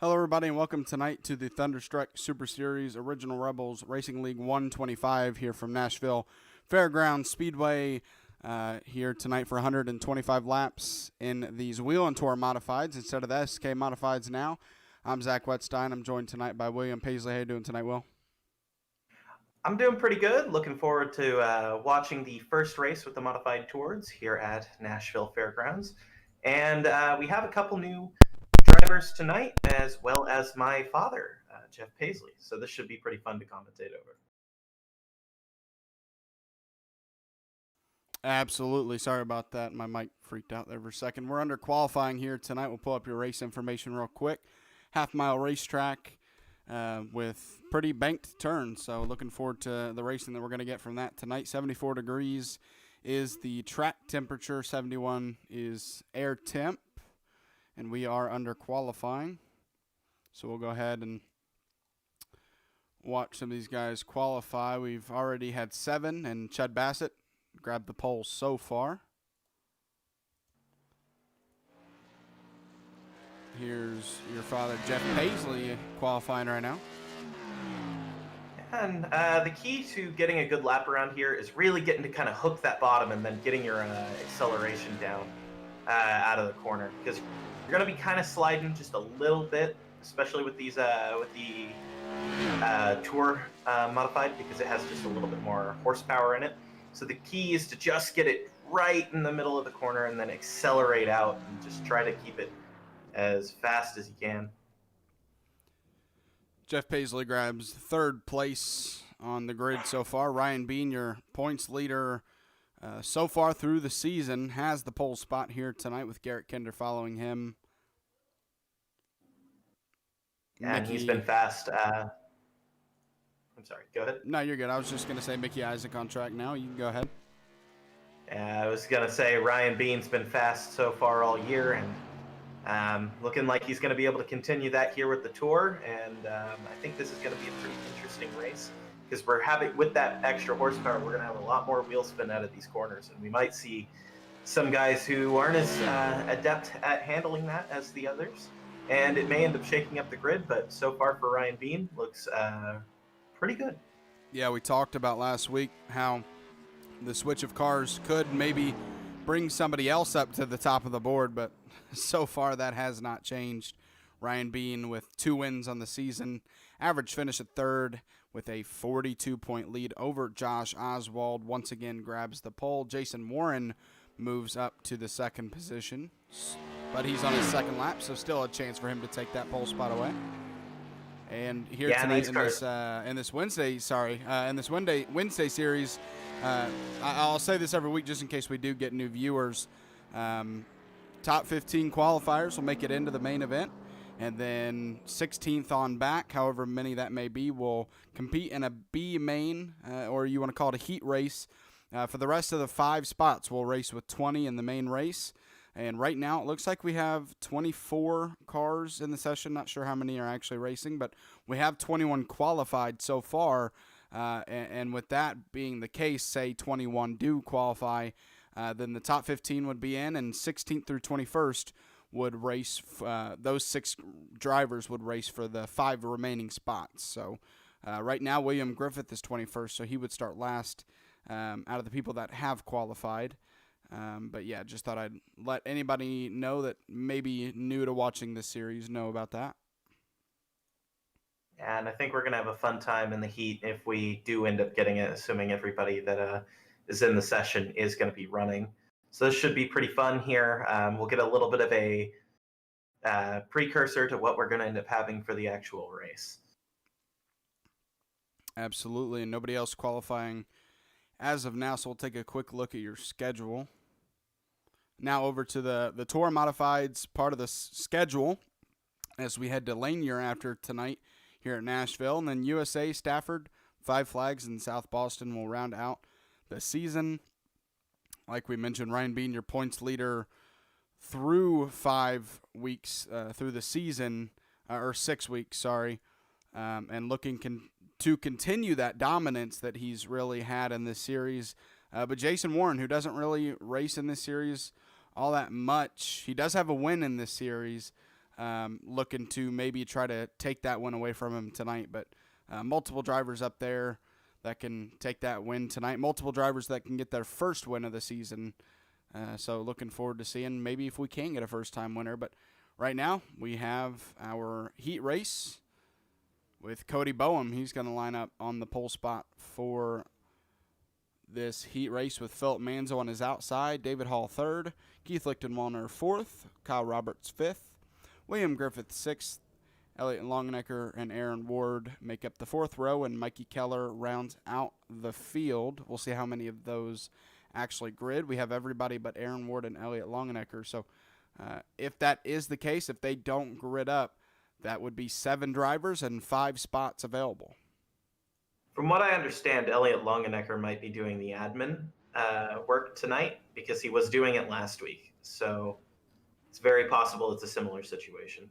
Hello, everybody, and welcome tonight to the Thunderstruck Super Series Original Rebels Racing League 125 here from Nashville Fairgrounds Speedway. Here tonight for 125 laps in these Wheel and Tour Modifieds instead of the SK Modifieds now. I'm Zach Wetstein. I'm joined tonight by William Paisley. How you doing tonight, Will? I'm doing pretty good. Looking forward to watching the first race with the Modified Tours here at Nashville Fairgrounds. And we have a couple new drivers tonight, as well as my father, Jeff Paisley. So this should be pretty fun to commentate over. Absolutely. Sorry about that. My mic freaked out there for a second. We're under qualifying here tonight. We'll pull up your race information real quick. Half-mile racetrack with pretty banked turns. So looking forward to the racing that we're going to get from that tonight. 74 degrees is the track temperature. 71 is air temp. And we are under qualifying. So we'll go ahead and watch some of these guys qualify. We've already had 7, and Chud Bassett grabbed the pole so far. Here's your father, Jeff Paisley, qualifying right now. And the key to getting a good lap around here is really getting to kind of hook that bottom and then getting your acceleration down out of the corner, because you're going to be kind of sliding just a little bit, especially with these with the Tour Modified, because it has just a little bit more horsepower in it. So the key is to just get it right in the middle of the corner and then accelerate out and just try to keep it as fast as you can. Jeff Paisley grabs third place on the grid so far. Ryan Bean, your points leader so far through the season, has the pole spot here tonight with Garrett Kinder following him. And he's been fast. I'm sorry, go ahead. No, you're good. I was just going to say Mickey Isaac on track now. You can go ahead. I was going to say Ryan Bean's been fast so far all year, and looking like he's going to be able to continue that here with the Tour. And I think this is going to be a pretty interesting race, because we're having, with that extra horsepower, we're going to have a lot more wheel spin out of these corners, and we might see some guys who aren't as adept at handling that as the others, and it may end up shaking up the grid. But so far for Ryan Bean, looks pretty good. Yeah, we talked about last week how the switch of cars could maybe bring somebody else up to the top of the board, but so far that has not changed. Ryan Bean with 2 wins on the season, average finish at third with a 42-point lead over Josh Oswald. Once again grabs the pole. Jason Warren moves up to the second position, but he's on his second lap, so still a chance for him to take that pole spot away. And here tonight in this Wednesday series, I'll say this every week just in case we do get new viewers. Top 15 qualifiers will make it into the main event, and then 16th on back, however many that may be, will compete in a B main, or you want to call it a heat race. For the rest of the 5 spots, we'll race with 20 in the main race. And right now, it looks like we have 24 cars in the session. Not sure how many are actually racing, but we have 21 qualified so far. And with that being the case, say 21 do qualify, then the top 15 would be in, and 16th through 21st would race. Those 6 drivers would race for the 5 remaining spots. So right now, William Griffith is 21st, so he would start last out of the people that have qualified. But yeah, just thought I'd let anybody know that maybe new to watching this series know about that. And I think we're going to have a fun time in the heat if we do end up getting it, assuming everybody that is in the session is going to be running. So this should be pretty fun here. We'll get a little bit of a precursor to what we're going to end up having for the actual race. Absolutely, and nobody else qualifying as of now, so we'll take a quick look at your schedule. Now over to the Tour Modifieds part of the schedule as we head to Lanier after tonight here at Nashville. And then USA, Stafford, 5 Flags, and South Boston will round out the season. Like we mentioned, Ryan Bean, your points leader through 5 weeks through the season, or 6 weeks, sorry, and looking to continue that dominance that he's really had in this series. But Jason Warren, who doesn't really race in this series all that much, he does have a win in this series, looking to maybe try to take that win away from him tonight. But multiple drivers up there that can take that win tonight. Multiple drivers that can get their first win of the season. So looking forward to seeing maybe if we can get a first-time winner. But right now we have our heat race with Cody Boehm. He's going to line up on the pole spot for this heat race with Philip Manzo on his outside, David Hall third, Keith Lichtenwalner fourth, Kyle Roberts fifth, William Griffith sixth, Elliott Longenecker and Aaron Ward make up the fourth row, and Mikey Keller rounds out the field. We'll see how many of those actually grid. We have everybody but Aaron Ward and Elliott Longenecker. So if that is the case, if they don't grid up, that would be 7 drivers and 5 spots available. From what I understand, Elliott Longenecker might be doing the admin work tonight because he was doing it last week. So it's very possible it's a similar situation.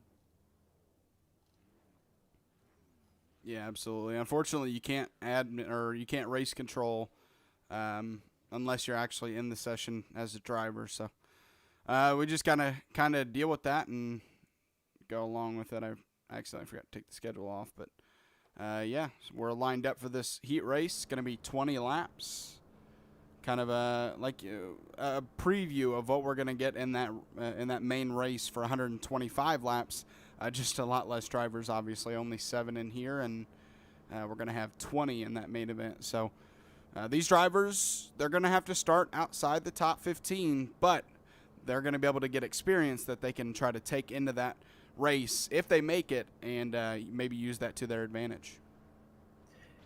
Yeah, absolutely. Unfortunately, you can't you can't race control unless you're actually in the session as a driver. So we just kind of deal with that and go along with it. I accidentally forgot to take the schedule off, but yeah, so we're lined up for this heat race. It's going to be 20 laps. Kind of a preview of what we're going to get in that main race for 125 laps. Just a lot less drivers, obviously, only 7 in here, and we're going to have 20 in that main event. So these drivers, they're going to have to start outside the top 15, but they're going to be able to get experience that they can try to take into that race if they make it, and maybe use that to their advantage.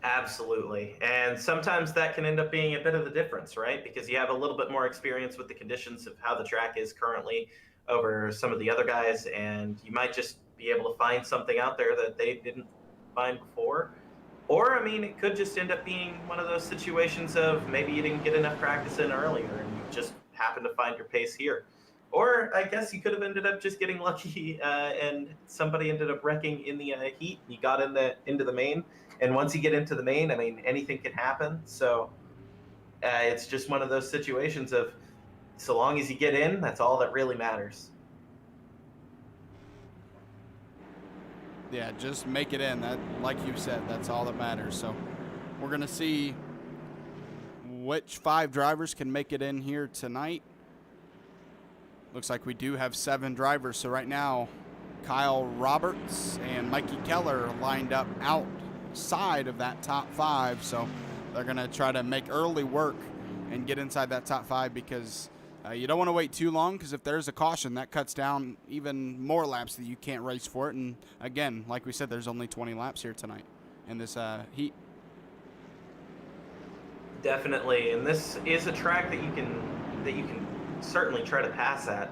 Absolutely. And sometimes that can end up being a bit of the difference, right? Because you have a little bit more experience with the conditions of how the track is currently over some of the other guys, and you might just be able to find something out there that they didn't find before. Or, I mean, it could just end up being one of those situations of maybe you didn't get enough practice in earlier and you just happen to find your pace here. Or I guess you could have ended up just getting lucky and somebody ended up wrecking in the heat. You got into the main. And once you get into the main, I mean, anything can happen. So it's just one of those situations of so long as you get in, that's all that really matters. Yeah, just make it in. That, like you said, that's all that matters. So we're going to see which 5 drivers can make it in here tonight. Looks like we do have 7 drivers. So right now, Kyle Roberts and Mikey Keller lined up outside of that top 5. So they're going to try to make early work and get inside that top 5 because you don't want to wait too long, because if there's a caution, that cuts down even more laps that you can't race for it. And again, like we said, there's only 20 laps here tonight in this heat. Definitely, and this is a track that you can certainly try to pass at.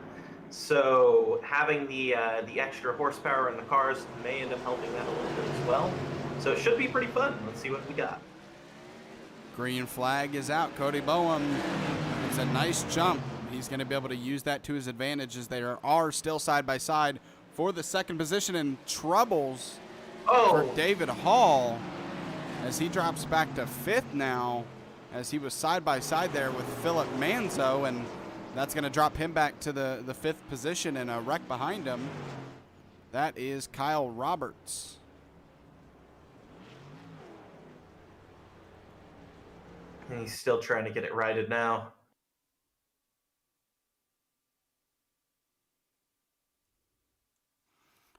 So having the extra horsepower in the cars may end up helping that a little bit as well. So it should be pretty fun. Let's see what we got. Green flag is out. Cody Boehm, it's a nice jump. He's going to be able to use that to his advantage as they are still side by side for the second position, and troubles for David Hall as he drops back to 5th now, as he was side by side there with Philip Manzo, and that's going to drop him back to the 5th position, and a wreck behind him. That is Kyle Roberts. And he's still trying to get it righted now.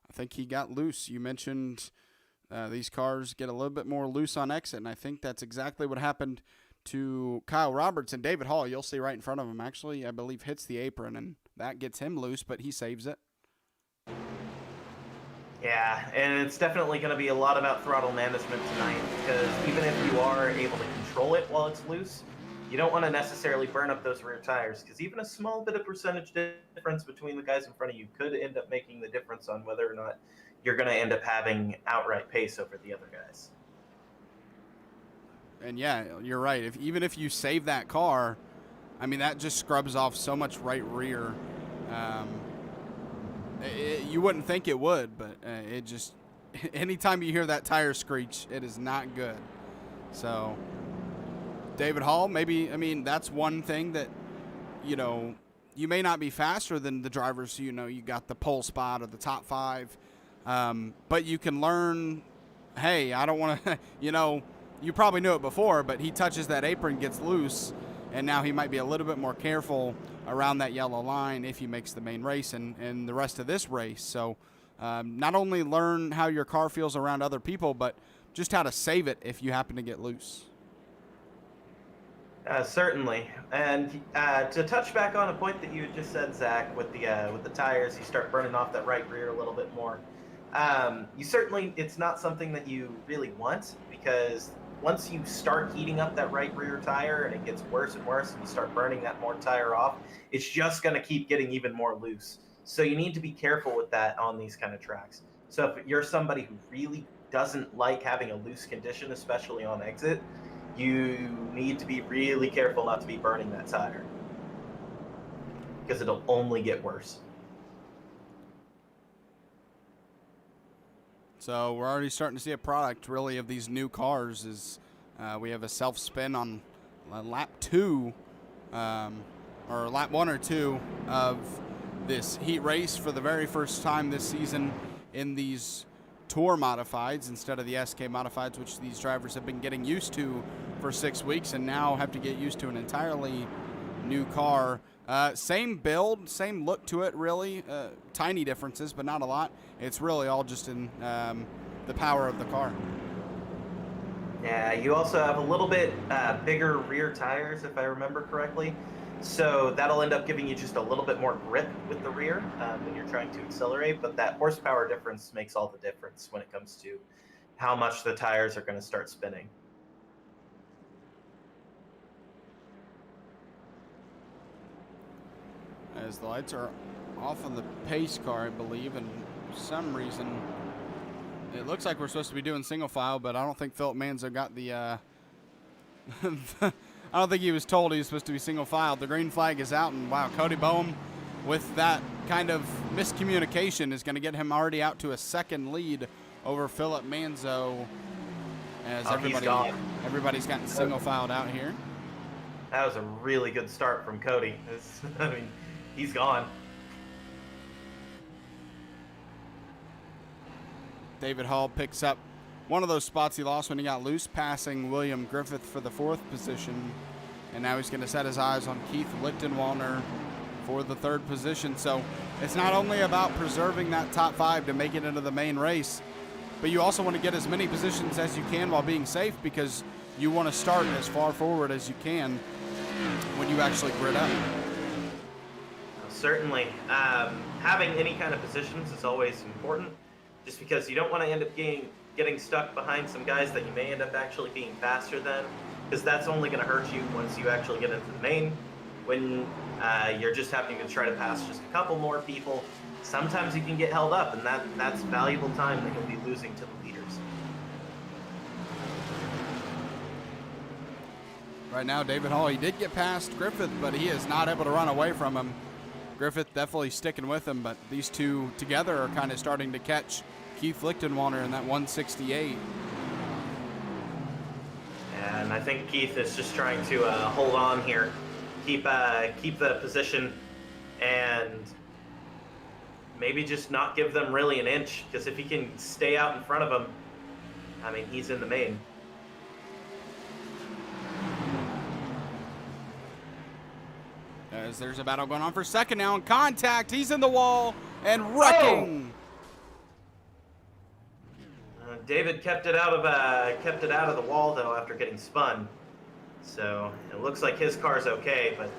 I think he got loose. You mentioned these cars get a little bit more loose on exit, and I think that's exactly what happened to Kyle Roberts. And David Hall, you'll see right in front of him, actually, I believe, hits the apron, and that gets him loose, but he saves it. Yeah, and it's definitely going to be a lot about throttle management tonight, because even if you are able to control it while it's loose, you don't want to necessarily burn up those rear tires, because even a small bit of percentage difference between the guys in front of you could end up making the difference on whether or not you're going to end up having outright pace over the other guys. And yeah, you're right. Even if you save that car, I mean, that just scrubs off so much right rear. You wouldn't think it would, but it just, anytime you hear that tire screech, it is not good. So David Hall, maybe, I mean, that's one thing that, you know, you may not be faster than the drivers, you got the pole spot or the top 5, but you can learn, hey, I don't want to, you probably knew it before, but he touches that apron, gets loose, and now he might be a little bit more careful around that yellow line if he makes the main race and the rest of this race. So not only learn how your car feels around other people, but just how to save it if you happen to get loose. Certainly, and to touch back on a point that you had just said, Zach, with the tires, you start burning off that right rear a little bit more. It's not something that you really want, because once you start heating up that right rear tire and it gets worse and worse, and you start burning that more tire off, it's just going to keep getting even more loose. So you need to be careful with that on these kind of tracks. So if you're somebody who really doesn't like having a loose condition, especially on exit, you need to be really careful not to be burning that tire, because it'll only get worse. So we're already starting to see a product, really, of these new cars. Is we have a self-spin on lap 2, or lap 1 or 2 of this heat race for the very first time this season in these Tour modifieds instead of the SK modifieds, which these drivers have been getting used to for 6 weeks and now have to get used to an entirely new car. Same build, same look to it, really. Tiny differences, but not a lot. It's really all just in the power of the car. Yeah, you also have a little bit bigger rear tires, if I remember correctly. So that'll end up giving you just a little bit more grip with the rear when you're trying to accelerate. But that horsepower difference makes all the difference when it comes to how much the tires are going to start spinning. As the lights are off on the pace car, I believe, and for some reason it looks like we're supposed to be doing single file, but I don't think Philip Manzo got the I don't think he was told he was supposed to be single file. The green flag is out, and wow, Cody Boehm with that kind of miscommunication is going to get him already out to a second lead over Philip Manzo, as everybody's gotten single filed out here. That was a really good start from Cody. I mean, he's gone. David Hall picks up one of those spots he lost when he got loose, passing William Griffith for the 4th position. And now he's going to set his eyes on Keith Lichtenwalner for the 3rd position. So it's not only about preserving that top 5 to make it into the main race, but you also want to get as many positions as you can while being safe, because you want to start as far forward as you can when you actually grid up. Certainly. Having any kind of positions is always important, just because you don't want to end up getting stuck behind some guys that you may end up actually being faster than, because that's only going to hurt you once you actually get into the main. When you're just having to try to pass just a couple more people, sometimes you can get held up, and that's valuable time that you'll be losing to the leaders. Right now, David Hall, he did get past Griffith, but he is not able to run away from him. Griffith definitely sticking with him, but these two together are kind of starting to catch Keith Lichtenwalner in that 168. And I think Keith is just trying to hold on here, keep the position, and maybe just not give them really an inch, because if he can stay out in front of them, I mean, he's in the main. As there's a battle going on for second now, in contact, he's in the wall and wrecking. David kept it out of the wall though after getting spun, so it looks like his car's okay. But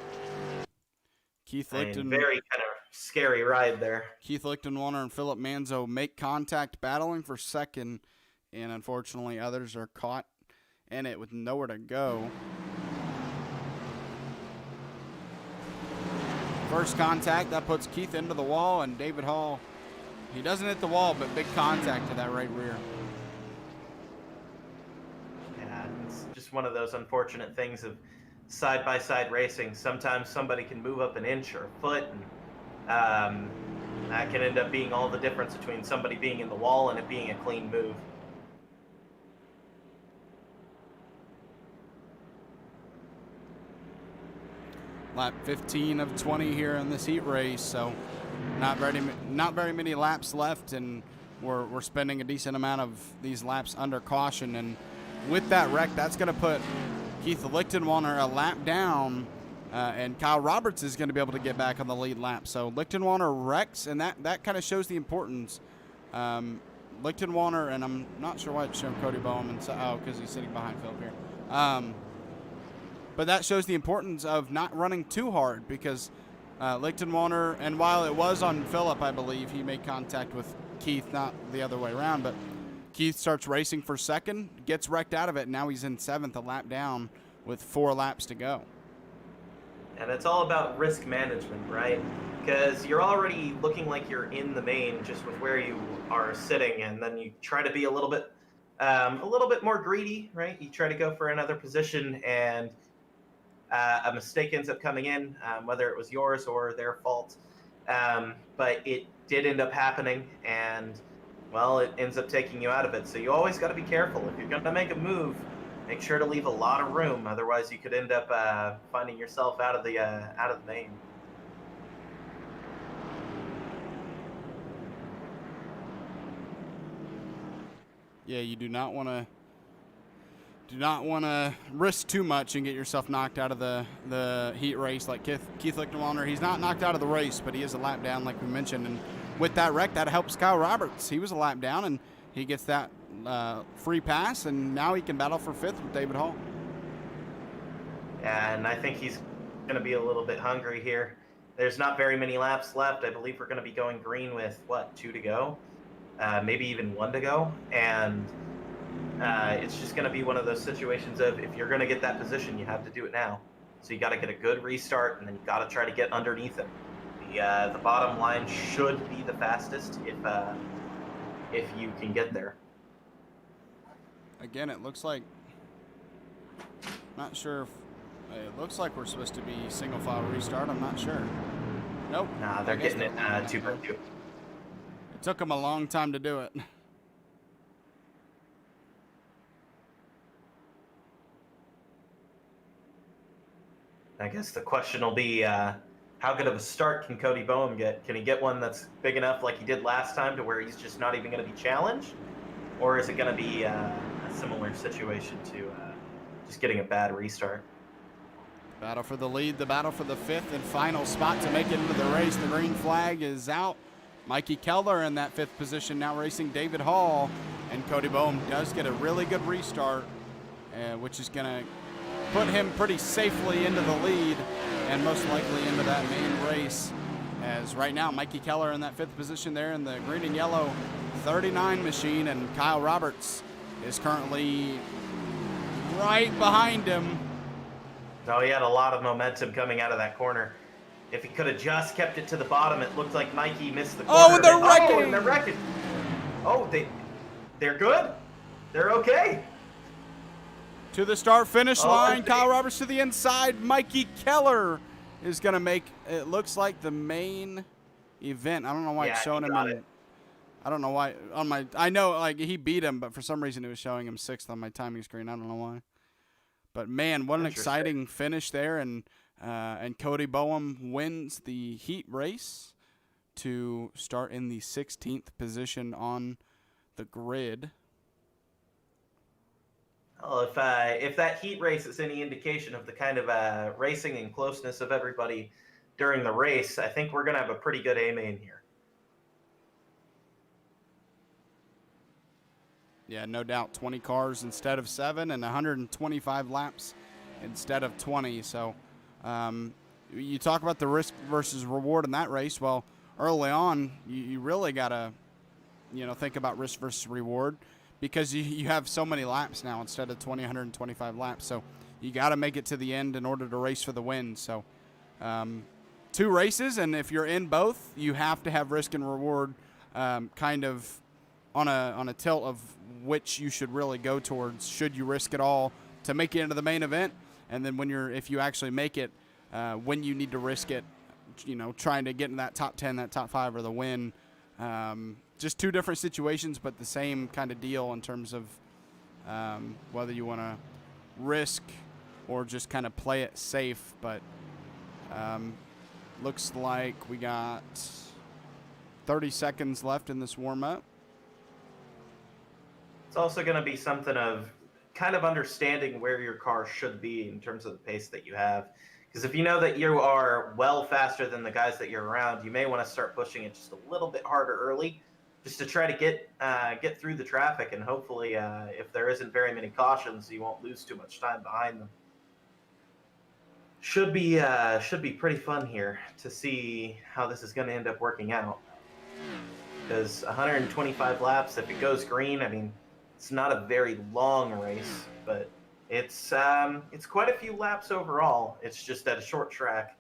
Keith Lichten, very kind of scary ride there. Keith Lichtenwalner and Philip Manzo make contact, battling for second, and unfortunately others are caught in it with nowhere to go. First contact, that puts Keith into the wall, and David Hall, he doesn't hit the wall, but big contact to that right rear. Yeah, it's just one of those unfortunate things of side-by-side racing. Sometimes somebody can move up an inch or a foot, and that can end up being all the difference between somebody being in the wall and it being a clean move. lap 15 of 20 here in this heat race, so not very many laps left, and we're spending a decent amount of these laps under caution. And with that wreck, that's going to put Keith Lichtenwaller a lap down, and Kyle Roberts is going to be able to get back on the lead lap. So Lichtenwaller wrecks, and that kind of shows the importance. Lichtenwaller, and I'm not sure why it's showing Cody Boehm, and because he's sitting behind Philip here. But that shows the importance of not running too hard, because Lichtenwaller, and while it was on Philip, I believe, he made contact with Keith, not the other way around, but Keith starts racing for second, gets wrecked out of it, and now he's in seventh, a lap down with 4 laps to go. And it's all about risk management, right? Because you're already looking like you're in the main just with where you are sitting, and then you try to be a little bit more greedy, right? You try to go for another position, and a mistake ends up coming in, whether it was yours or their fault. But it did end up happening, and well, it ends up taking you out of it. So you always got to be careful. If you're going to make a move, make sure to leave a lot of room. Otherwise, you could end up finding yourself out of the main. Yeah, you do not want to risk too much and get yourself knocked out of the heat race like Keith Lichtenwaller. He's not knocked out of the race, but he is a lap down, like we mentioned. And with that wreck, that helps Kyle Roberts. He was a lap down, and he gets that free pass, and now he can battle for 5th with David Hall. And I think he's going to be a little bit hungry here. There's not very many laps left. I believe we're going to be going green with, 2 to go? Maybe even 1 to go. And it's just going to be one of those situations of, if you're going to get that position, you have to do it now. So you got to get a good restart, and then you got to try to get underneath him. The bottom line should be the fastest if you can get there. Again, it looks like, not sure if, it looks like we're supposed to be single file restart. I'm not sure. Nope. Nah, they're getting it 2x2. It took them a long time to do it. I guess the question will be, how good of a start can Cody Boehm get? Can he get one that's big enough like he did last time to where he's just not even going to be challenged? Or is it going to be a similar situation to just getting a bad restart? Battle for the lead, the battle for the 5th and final spot to make it into the race. The green flag is out. Mikey Keller in that 5th position, now racing David Hall. And Cody Boehm does get a really good restart, which is going to put him pretty safely into the lead and most likely into that main race. As right now, Mikey Keller in that 5th position there in the green and yellow 39 machine, and Kyle Roberts is currently right behind him. So he had a lot of momentum coming out of that corner. If he could have just kept it to the bottom, it looked like Mikey missed the corner. Oh, and they're wrecking! Oh, and they're wrecking! Oh, they're good? They're okay? To the start-finish line, Kyle Roberts to the inside. Mikey Keller is going to make, it looks like, the main event. I don't know why it's showing him in, I don't know why, on my, I know, like, he beat him, but for some reason it was showing him 6th on my timing screen. I don't know why. But, man, what an exciting finish there, and Cody Boehm wins the heat race to start in the 16th position on the grid. Well, if that heat race is any indication of the kind of racing and closeness of everybody during the race, I think we're going to have a pretty good A-main here. Yeah, no doubt. 20 cars instead of 7 and 125 laps instead of 20. So you talk about the risk versus reward in that race. Well, early on, you really got to, think about risk versus reward, because you have so many laps now instead of 125 laps. So you got to make it to the end in order to race for the win. So 2 races, and if you're in both, you have to have risk and reward kind of on a tilt of which you should really go towards. Should you risk it all to make it into the main event? And then if you actually make it, when you need to risk it, trying to get in that top 10, that top 5, or the win. Just 2 different situations, but the same kind of deal in terms of whether you want to risk or just kind of play it safe. But Looks like we got 30 seconds left in this warm-up. It's also going to be something of kind of understanding where your car should be in terms of the pace that you have. Because if you know that you are well faster than the guys that you're around, you may want to start pushing it just a little bit harder early, just to try to get through the traffic, and hopefully, if there isn't very many cautions, you won't lose too much time behind them. Should be pretty fun here to see how this is going to end up working out. Because 125 laps, if it goes green, I mean, it's not a very long race, but it's quite a few laps overall. It's just at a short track.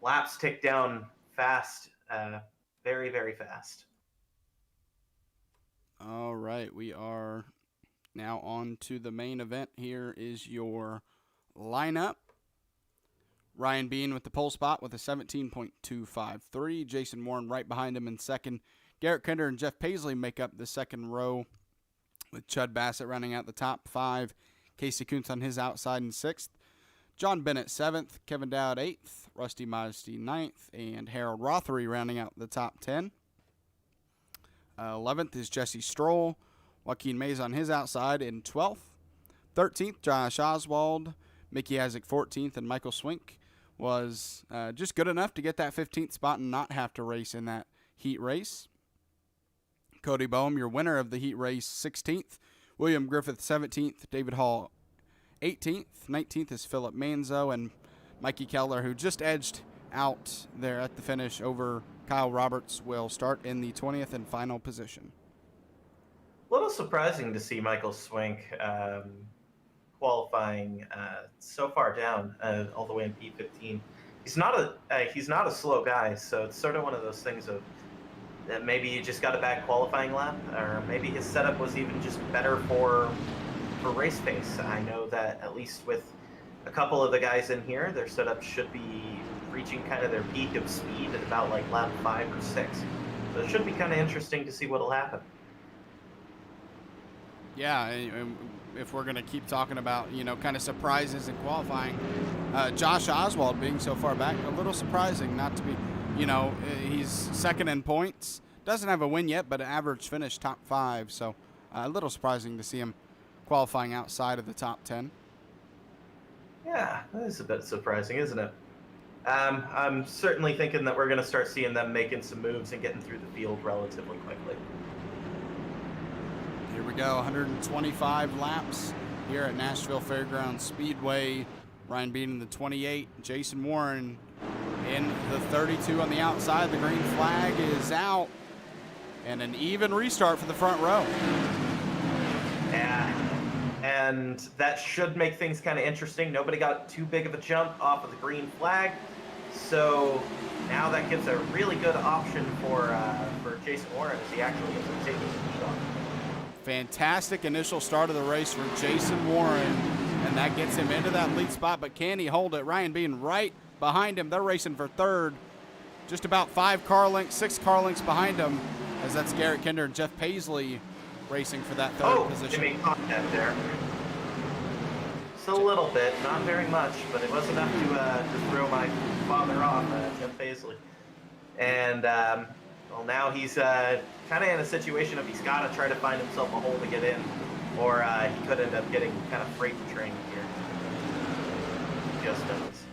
Laps tick down fast, very, very fast. All right, we are now on to the main event. Here is your lineup. Ryan Bean with the pole spot with a 17.253. Jason Warren right behind him in second. Garrett Kinder and Jeff Paisley make up the second row, with Chud Bassett rounding out the top 5. Casey Kuntz on his outside in 6th. John Bennett 7th. Kevin Dowd 8th. Rusty Modesty 9th. And Harold Rothery rounding out the top 10. 11th is Jesse Stroll. Joaquin Mays on his outside in 12th. 13th, Josh Oswald. Mickey Isaac 14th. And Michael Swink was just good enough to get that 15th spot and not have to race in that heat race. Cody Boehm, your winner of the heat race, 16th. William Griffith, 17th. David Hall, 18th. 19th is Philip Manzo. And Mikey Keller, who just edged out there at the finish over Kyle Roberts, will start in the 20th and final position. A little surprising to see Michael Swink qualifying so far down, all the way in P15. He's not a slow guy, so it's sort of one of those things of that maybe you just got a bad qualifying lap, or maybe his setup was even just better for race pace. I know that at least with a couple of the guys in here, their setup should be reaching kind of their peak of speed at about like lap 5 or 6. So it should be kind of interesting to see what'll happen. Yeah, if we're going to keep talking about, kind of surprises in qualifying, Josh Oswald being so far back, a little surprising not to be, he's second in points. Doesn't have a win yet, but an average finish top 5. So a little surprising to see him qualifying outside of the top 10. Yeah, that is a bit surprising, isn't it? I'm certainly thinking that we're going to start seeing them making some moves and getting through the field relatively quickly. Here we go, 125 laps here at Nashville Fairgrounds Speedway. Ryan Bean in the 28, Jason Warren in the 32 on the outside. The green flag is out, and an even restart for the front row. Yeah, and that should make things kind of interesting. Nobody got too big of a jump off of the green flag, so now that gives a really good option for Jason Warren as he actually ends up taking the lead on. Fantastic initial start of the race for Jason Warren, and that gets him into that lead spot, but can he hold it? Ryan Bean right behind him. They're racing for third, just about 6 car lengths behind him, as that's Garrett Kinder and Jeff Paisley racing for that third position. Oh, they made contact there. Just a little bit, not very much, but it was enough to throw my father off, Jeff Paisley. And well, now he's kind of in a situation of he's got to try to find himself a hole to get in, or he could end up getting kind of freight trained here. Just does.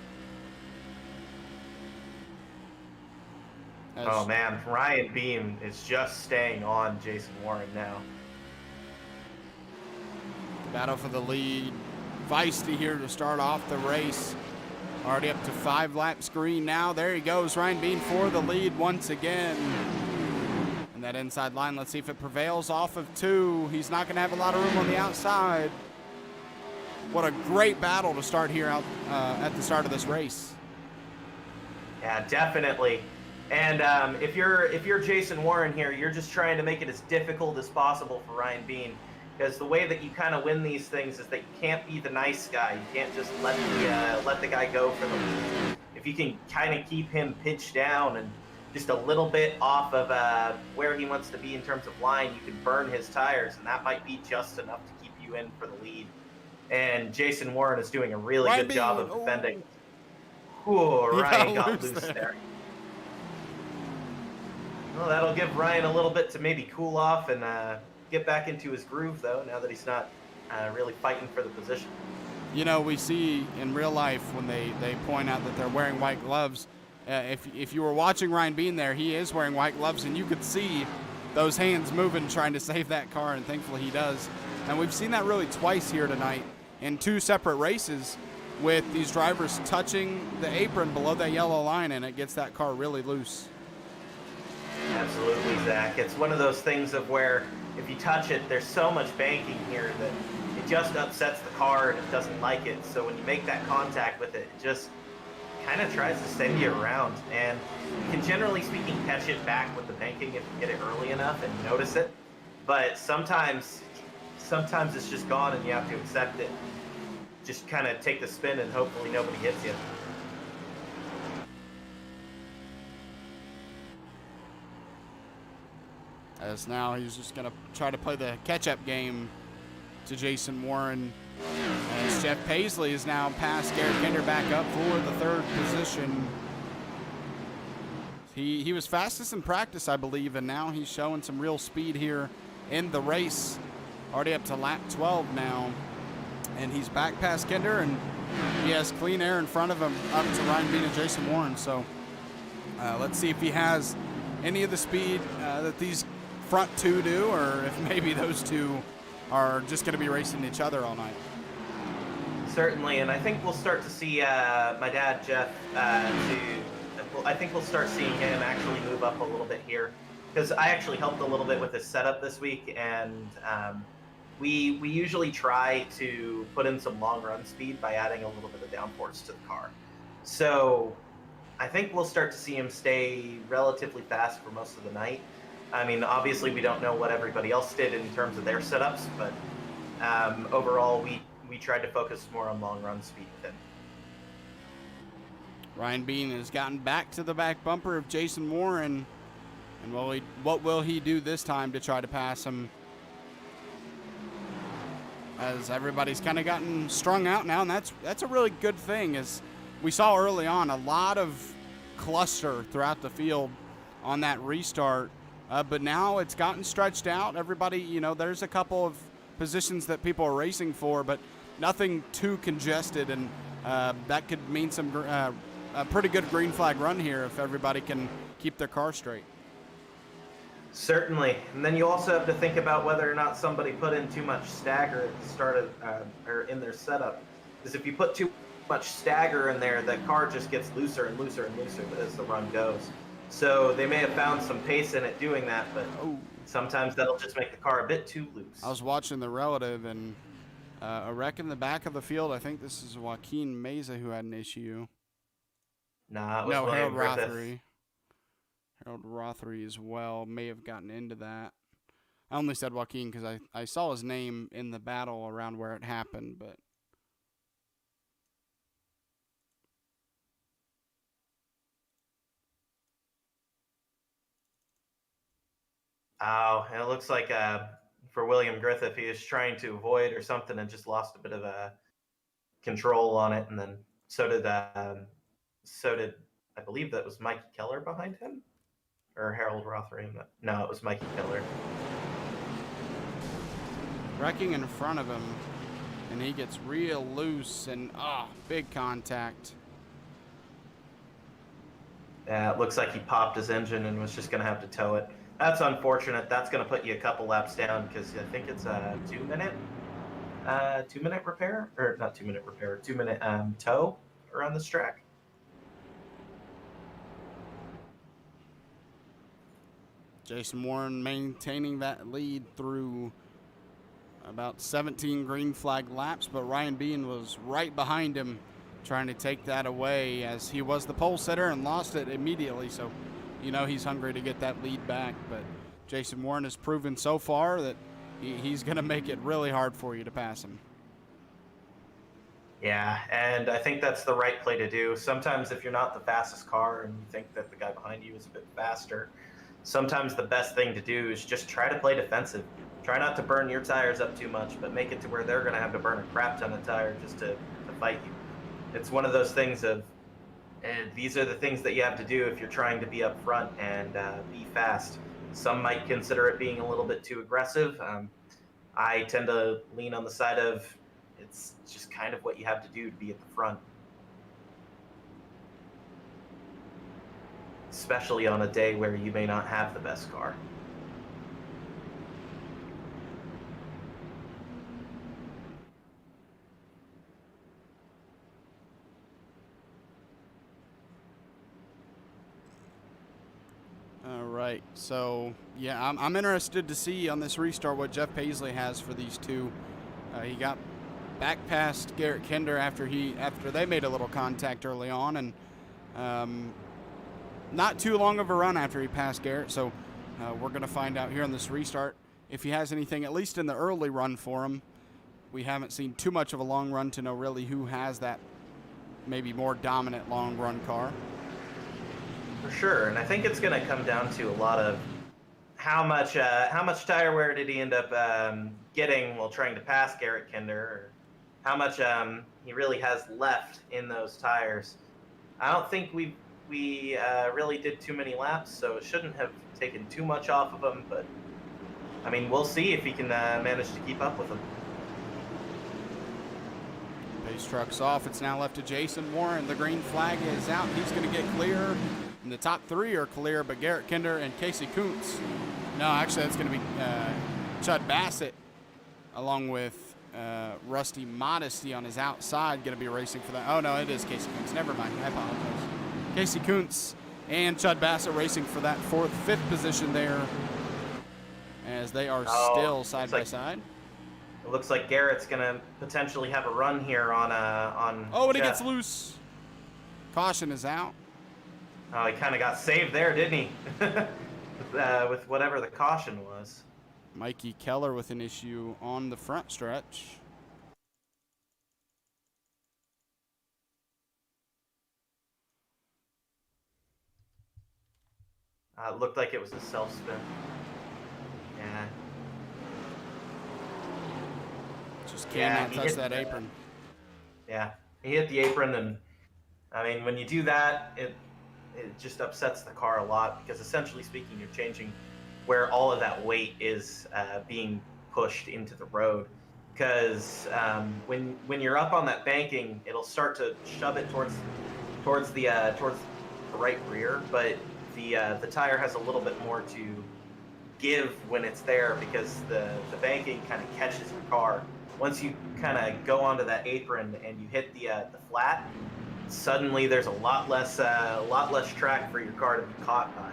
Oh man, Ryan Beam is just staying on Jason Warren now. Battle for the lead. Feisty here to start off the race. Already up to 5 laps green now. There he goes, Ryan Bean for the lead once again. And that inside line, let's see if it prevails off of 2. He's not going to have a lot of room on the outside. What a great battle to start here out at the start of this race. Yeah, definitely. And if you're Jason Warren here, you're just trying to make it as difficult as possible for Ryan Bean, because the way that you kind of win these things is that you can't be the nice guy. You can't just let the guy go for the lead. If you can kind of keep him pitched down and just a little bit off of where he wants to be in terms of line, you can burn his tires, and that might be just enough to keep you in for the lead. And Jason Warren is doing a really good job of defending. Ooh, He Ryan got loose loose there. there. Well, that'll give Ryan a little bit to maybe cool off and get back into his groove, though, now that he's not really fighting for the position. You know, we see in real life when they point out that they're wearing white gloves. If you were watching Ryan Bean there, he is wearing white gloves, and you could see those hands moving trying to save that car, and thankfully he does. And we've seen that really twice here tonight in 2 separate races with these drivers touching the apron below that yellow line, and it gets that car really loose. Absolutely, Zach. It's one of those things of where if you touch it, there's so much banking here that it just upsets the car and it doesn't like it. So when you make that contact with it, it just kind of tries to send you around. And you can, generally speaking, catch it back with the banking if you get it early enough and notice it. But sometimes it's just gone and you have to accept it. Just kind of take the spin and hopefully nobody hits you. As now he's just going to try to play the catch-up game to Jason Warren. As Jeff Paisley is now past Garrett Kinder back up for the 3rd position. He was fastest in practice, I believe, and now he's showing some real speed here in the race. Already up to lap 12 now. And he's back past Kinder, and he has clean air in front of him up to Ryan Bean and Jason Warren. So let's see if he has any of the speed that these front 2 do, or if maybe those 2 are just going to be racing each other all night. Certainly, and I think we'll start to see my dad, Jeff, I think we'll start seeing him actually move up a little bit here, because I actually helped a little bit with his setup this week, and we usually try to put in some long run speed by adding a little bit of downforce to the car. So I think we'll start to see him stay relatively fast for most of the night. I mean, obviously we don't know what everybody else did in terms of their setups, but overall we tried to focus more on long run speed with him. Ryan Bean has gotten back to the back bumper of Jason Warren, and what will he do this time to try to pass him? As everybody's kind of gotten strung out now, and that's a really good thing. As we saw early on, a lot of cluster throughout the field on that restart, but now it's gotten stretched out. Everybody, you know, there's a couple of positions that people are racing for, but nothing too congested, and that could mean a pretty good green flag run here if everybody can keep their car straight. Certainly, and then you also have to think about whether or not somebody put in too much stagger at the start of or in their setup. Because if you put too much stagger in there, the car just gets looser and looser and looser as the run goes. So they may have found some pace in it doing that, but sometimes that'll just make the car a bit too loose. I was watching the relative, and a wreck in the back of the field. I think this is Joaquin Meza who had an issue. Nah, it was Harold Griffith. Rothery. Harold Rothery as well may have gotten into that. I only said Joaquin because I saw his name in the battle around where it happened, but Oh, and it looks like for William Griffith, he was trying to avoid or something and just lost a bit of control on it, and then so did I believe that was Mikey Keller behind him, or Harold Rothery. No, it was Mikey Keller. wrecking in front of him, and he gets real loose, and big contact. Yeah, it looks like he popped his engine and was just going to have to tow it. That's unfortunate. That's going to put you a couple laps down because I think it's a 2-minute repair, or not 2-minute repair, 2-minute tow around this track. Jason Warren maintaining that lead through about 17 green flag laps, but Ryan Bean was right behind him trying to take that away as he was the pole sitter and lost it immediately. So, you know, he's hungry to get that lead back, but Jason Warren has proven so far that he's going to make it really hard for you to pass him. Yeah, and I think that's the right play to do. Sometimes if you're not the fastest car and you think that the guy behind you is a bit faster, sometimes the best thing to do is just try to play defensive. Try not to burn your tires up too much, but make it to where they're going to have to burn a crap ton of tire just to fight you. It's one of those things of And these are the things that you have to do if you're trying to be up front and be fast. Some might consider it being a little bit too aggressive. I tend to lean on the side of it's just kind of what you have to do to be at the front, especially on a day where you may not have the best car. All right, so yeah, I'm interested to see on this restart what Jeff Paisley has for these two. He got back past Garrett Kinder after they made a little contact early on, and not too long of a run after he passed Garrett. So we're going to find out here on this restart if he has anything, at least in the early run for him. We haven't seen too much of a long run to know really who has that maybe more dominant long run car. For sure, and I think it's going to come down to a lot of how much tire wear did he end up getting while trying to pass Garrett Kinder, or how much he really has left in those tires. I don't think we really did too many laps, so it shouldn't have taken too much off of him. But I mean, we'll see if he can manage to keep up with him. Pace truck's off. It's now left to Jason Warren. The green flag is out. He's going to get clear. And the top three are clear, but Garrett Kinder and Casey Kuntz. No, actually, that's going to be Chud Bassett, along with Rusty Modesty on his outside, going to be racing for that. Oh, no, it is Casey Kuntz. Never mind. I apologize. Casey Kuntz and Chud Bassett racing for that fifth position there, as they are still side by side. It looks like Garrett's going to potentially have a run here on Oh, and Jeff. it gets loose. Caution is out. Oh, he kind of got saved there, didn't he? With whatever the caution was. Mikey Keller with an issue on the front stretch. It looked like it was a self-spin. Yeah. Just cannot touch that apron. Yeah, he hit the apron, and I mean, when you do that, it just upsets the car a lot, because essentially speaking, you're changing where all of that weight is being pushed into the road. Because when you're up on that banking, it'll start to shove it towards the right rear, but the tire has a little bit more to give when it's there, because the banking kind of catches your car. Once you kind of go onto that apron and you hit the flat, suddenly there's a lot less track for your car to be caught by.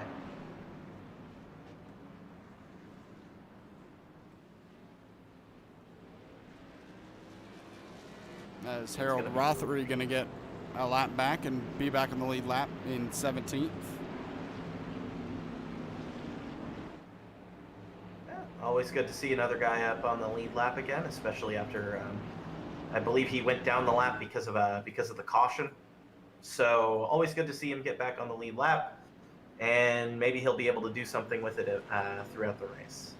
As Harold Rothery going to get a lap back and be back in the lead lap in 17th. Always good to see another guy up on the lead lap again, especially after I believe he went down the lap because of the caution. So always good to see him get back on the lead lap, and maybe he'll be able to do something with it throughout the race.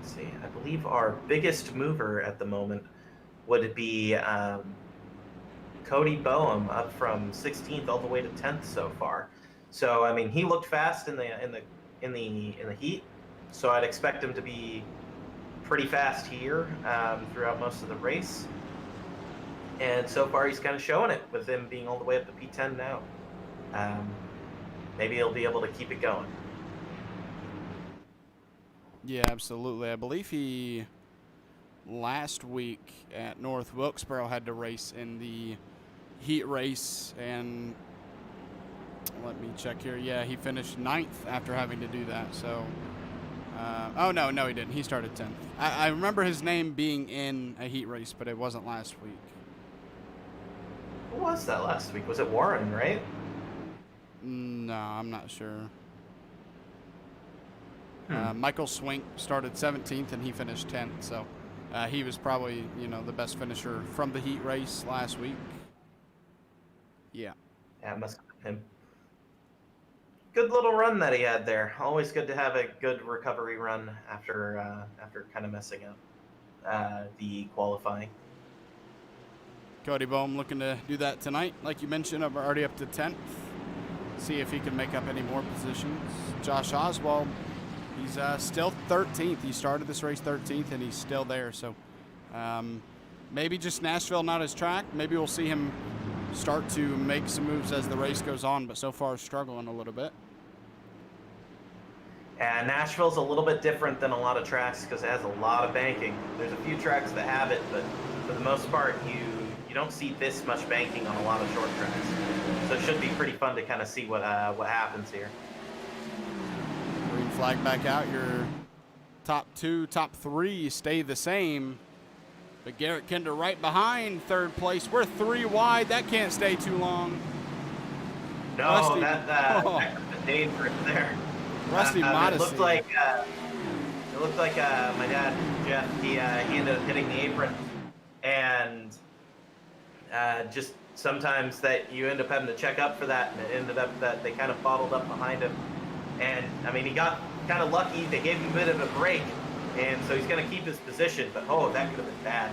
Let's see, I believe our biggest mover at the moment would be Cody Boehm, up from 16th all the way to 10th so far. So I mean, he looked fast in the heat, so I'd expect him to be pretty fast here throughout most of the race. And so far, he's kind of showing it with him being all the way up to P10 now. Maybe he'll be able to keep it going. Yeah, absolutely. I believe he last week at North Wilkesboro had to race in the heat race, and let me check here. Yeah, he finished 9th after having to do that. So, oh no, he didn't. He started 10th. I remember his name being in a heat race, but it wasn't last week. Who was that last week? Was it Warren, right? No, I'm not sure. Michael Swink started 17th and he finished 10th, so he was probably, the best finisher from the heat race last week. Yeah. Yeah, it must have been him. good little run that he had there. Always good to have a good recovery run after kind of messing up the qualifying. Cody Boehm looking to do that tonight. Like you mentioned, I'm already up to 10th. See if he can make up any more positions. Josh Oswald, he's still 13th. He started this race 13th, and he's still there. So maybe just Nashville not his track. Maybe we'll see him start to make some moves as the race goes on, but so far struggling a little bit. And Nashville's a little bit different than a lot of tracks because it has a lot of banking. There's a few tracks that have it, but for the most part, you don't see this much banking on a lot of short tracks. So it should be pretty fun to kind of see what happens here. Green flag back out. Your top 2, top 3 stay the same. But Garrett Kinder right behind third place. We're 3 wide. That can't stay too long. No, Rusty. that's dangerous there. Rusty Modesty. It looked like my dad, Jeff, he ended up hitting the apron. And just sometimes that you end up having to check up for that, and it ended up that they kind of bottled up behind him. And I mean, he got kind of lucky. They gave him a bit of a break, and so he's going to keep his position. But oh, that could have been bad.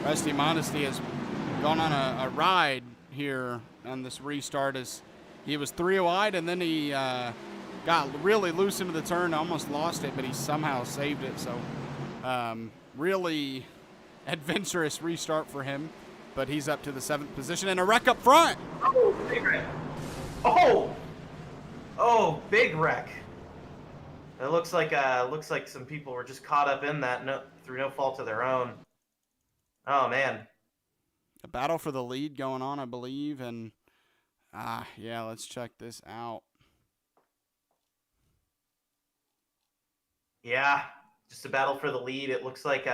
Rusty Modesty has gone on a ride here on this restart. As he was 3 wide, and then he got really loose into the turn, almost lost it, but he somehow saved it. So really adventurous restart for him. But he's up to the 7th position and a wreck up front. Oh, big wreck. Oh, big wreck. It looks like some people were just caught up in that through no fault of their own. Oh man. A battle for the lead going on, I believe, and yeah, let's check this out. Yeah, just a battle for the lead. It looks like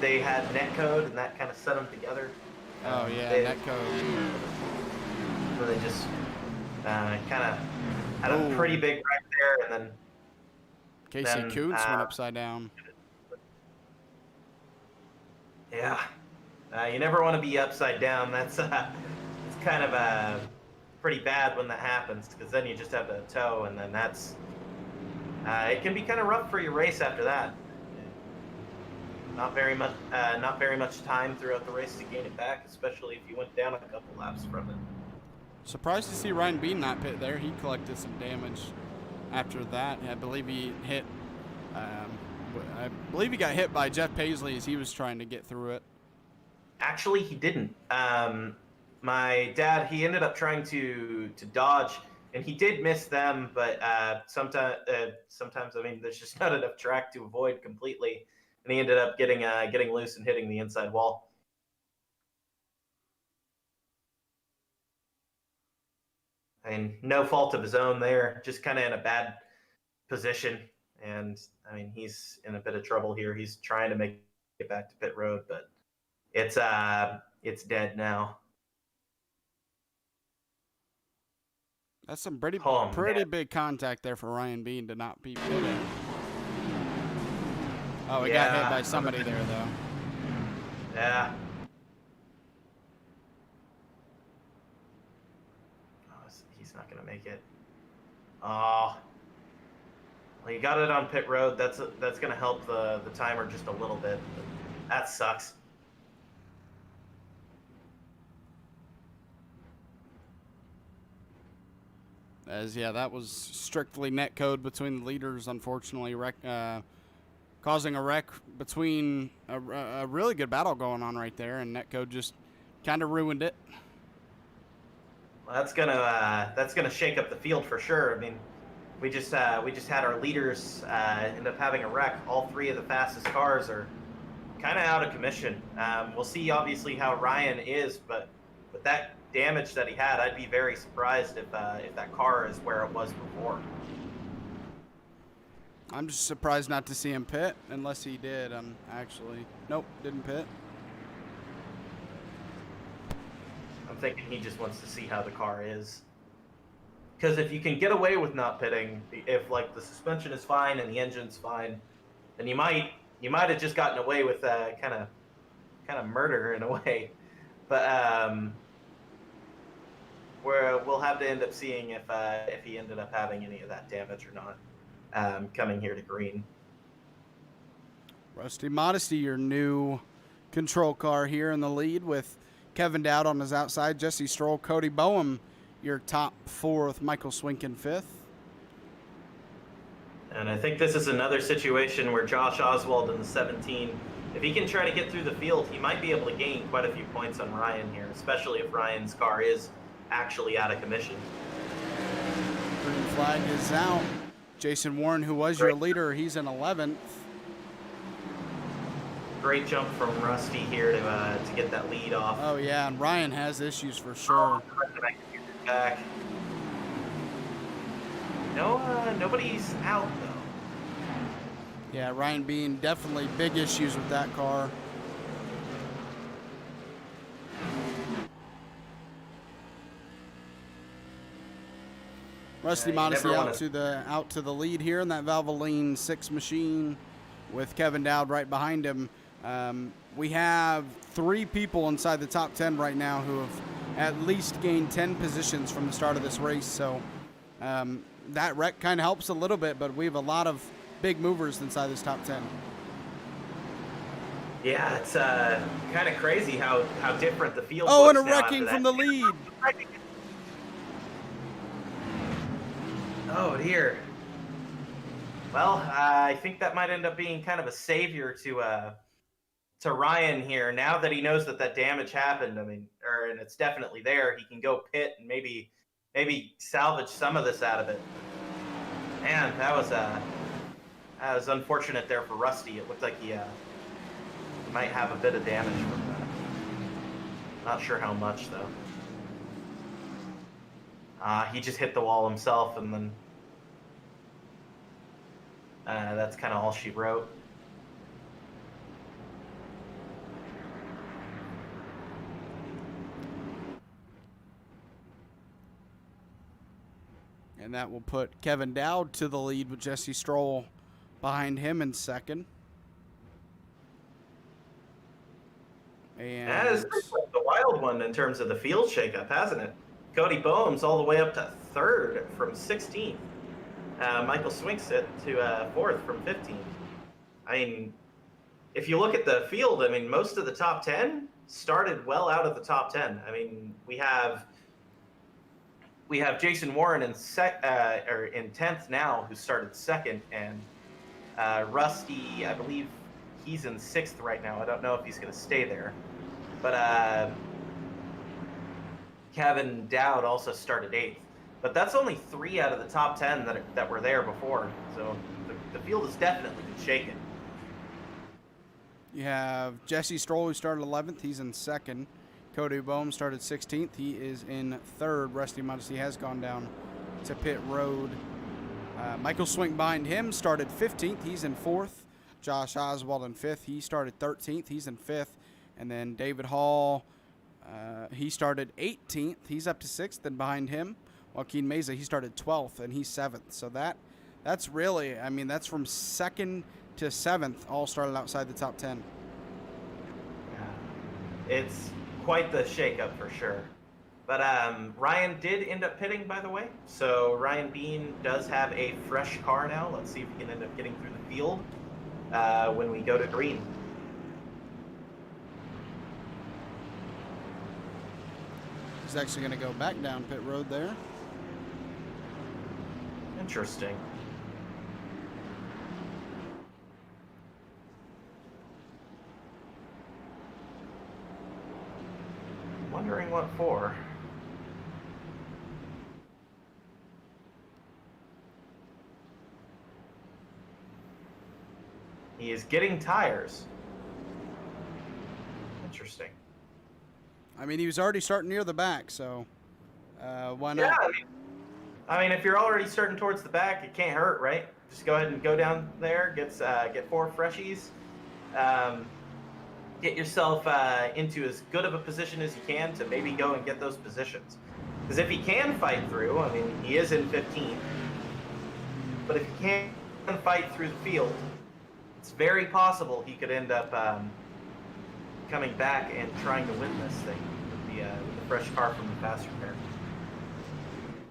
they had netcode, and that kind of set them together. Oh yeah, netcode. So they just kind of had a pretty big wreck there, and then Casey Kuntz went upside down. Yeah, you never want to be upside down. That's it's kind of pretty bad when that happens, because then you just have to tow, and then that's it can be kind of rough for your race after that. Not very much time throughout the race to gain it back, especially if you went down a couple laps from it. Surprised to see Ryan Bean not pit there. He collected some damage after that. I believe he hit. I believe he got hit by Jeff Paisley as he was trying to get through it. Actually, he didn't. My dad, he ended up trying to dodge, and he did miss them. But sometimes, I mean, there's just not enough track to avoid completely. And he ended up getting loose and hitting the inside wall. I mean, no fault of his own there, just kind of in a bad position. And I mean, he's in a bit of trouble here. He's trying to make it back to pit road, but it's dead now. That's some pretty big contact there for Ryan Bean to not be pitted. Oh, he got hit by somebody there, though. Yeah. Oh, he's not going to make it. Oh. Well, you got it on pit road. That's going to help the timer just a little bit. But that sucks. That was strictly net code between the leaders, unfortunately, causing a wreck between a really good battle going on right there, and netcode just kind of ruined it. Well, that's gonna shake up the field for sure. I mean, we just had our leaders end up having a wreck. All 3 of the fastest cars are kind of out of commission. We'll see obviously how Ryan is, but with that damage that he had, I'd be very surprised if that car is where it was before. I'm just surprised not to see him pit, unless he did. Actually, nope, didn't pit. I'm thinking he just wants to see how the car is. Because if you can get away with not pitting, if like the suspension is fine and the engine's fine, then you might have just gotten away with kind of murder in a way. But we'll have to end up seeing if he ended up having any of that damage or not, coming here to green. Rusty Modesty, your new control car here in the lead with Kevin Dowd on his outside, Jesse Stroll, Cody Boehm, your top fourth, Michael Swinkin fifth. And I think this is another situation where Josh Oswald in the 17, if he can try to get through the field, he might be able to gain quite a few points on Ryan here, especially if Ryan's car is actually out of commission. Green flag is out. Jason Warren, who was your leader, he's in 11th. Great jump from Rusty here to get that lead off. Oh, yeah, and Ryan has issues for sure. Back. Nobody's out, though. Yeah, Ryan Bean, definitely big issues with that car. Rusty Modesty out to the lead here in that Valvoline 6 machine with Kevin Dowd right behind him. We have 3 people inside the top 10 right now who have at least gained 10 positions from the start of this race. So that wreck kind of helps a little bit, but we have a lot of big movers inside this top 10. Yeah, it's kind of crazy how different the field looks. And a wrecking from the lead. Oh, dear. Well, I think that might end up being kind of a savior to Ryan here. Now that he knows that damage happened, and it's definitely there, he can go pit and maybe salvage some of this out of it. Man, that was unfortunate there for Rusty. It looked like he might have a bit of damage from that. Not sure how much, though. He just hit the wall himself, and then that's kind of all she wrote. And that will put Kevin Dowd to the lead with Jesse Stroll behind him in second. And that is the wild one in terms of the field shakeup, hasn't it? Cody Boehm's all the way up to 3rd from 16th. Michael Swinks it to 4th from 15th. I mean, if you look at the field, most of the top 10 started well out of the top 10. We have Jason Warren in 10th now, who started 2nd, and Rusty, I believe he's in 6th right now. I don't know if he's going to stay there, but Kevin Dowd also started 8th. But that's only 3 out of the top 10 that were there before. So the field has definitely been shaken. You have Jesse Stroll, who started 11th. He's in 2nd. Cody Boehm started 16th. He is in 3rd. Rusty Modesty has gone down to pit road. Michael Swink behind him started 15th. He's in 4th. Josh Oswald in 5th. He started 13th. He's in 5th. And then David Hall, he started 18th. He's up to 6th. And behind him, Joaquin Meza, he started 12th, and he's 7th. So that's really, that's from 2nd to 7th, all started outside the top 10. Yeah. It's quite the shakeup for sure. But Ryan did end up pitting, by the way. So Ryan Bean does have a fresh car now. Let's see if he can end up getting through the field when we go to green. He's actually going to go back down pit road there. Interesting. Wondering what for. He is getting tires. Interesting. He was already starting near the back, so why not? Yeah, if you're already starting towards the back, it can't hurt, right? Just go ahead and go down there, get 4 freshies, get yourself into as good of a position as you can to maybe go and get those positions. Because if he can fight through, he is in 15th, but if he can't fight through the field, it's very possible he could end up coming back and trying to win this thing with the fresh car from the faster pair.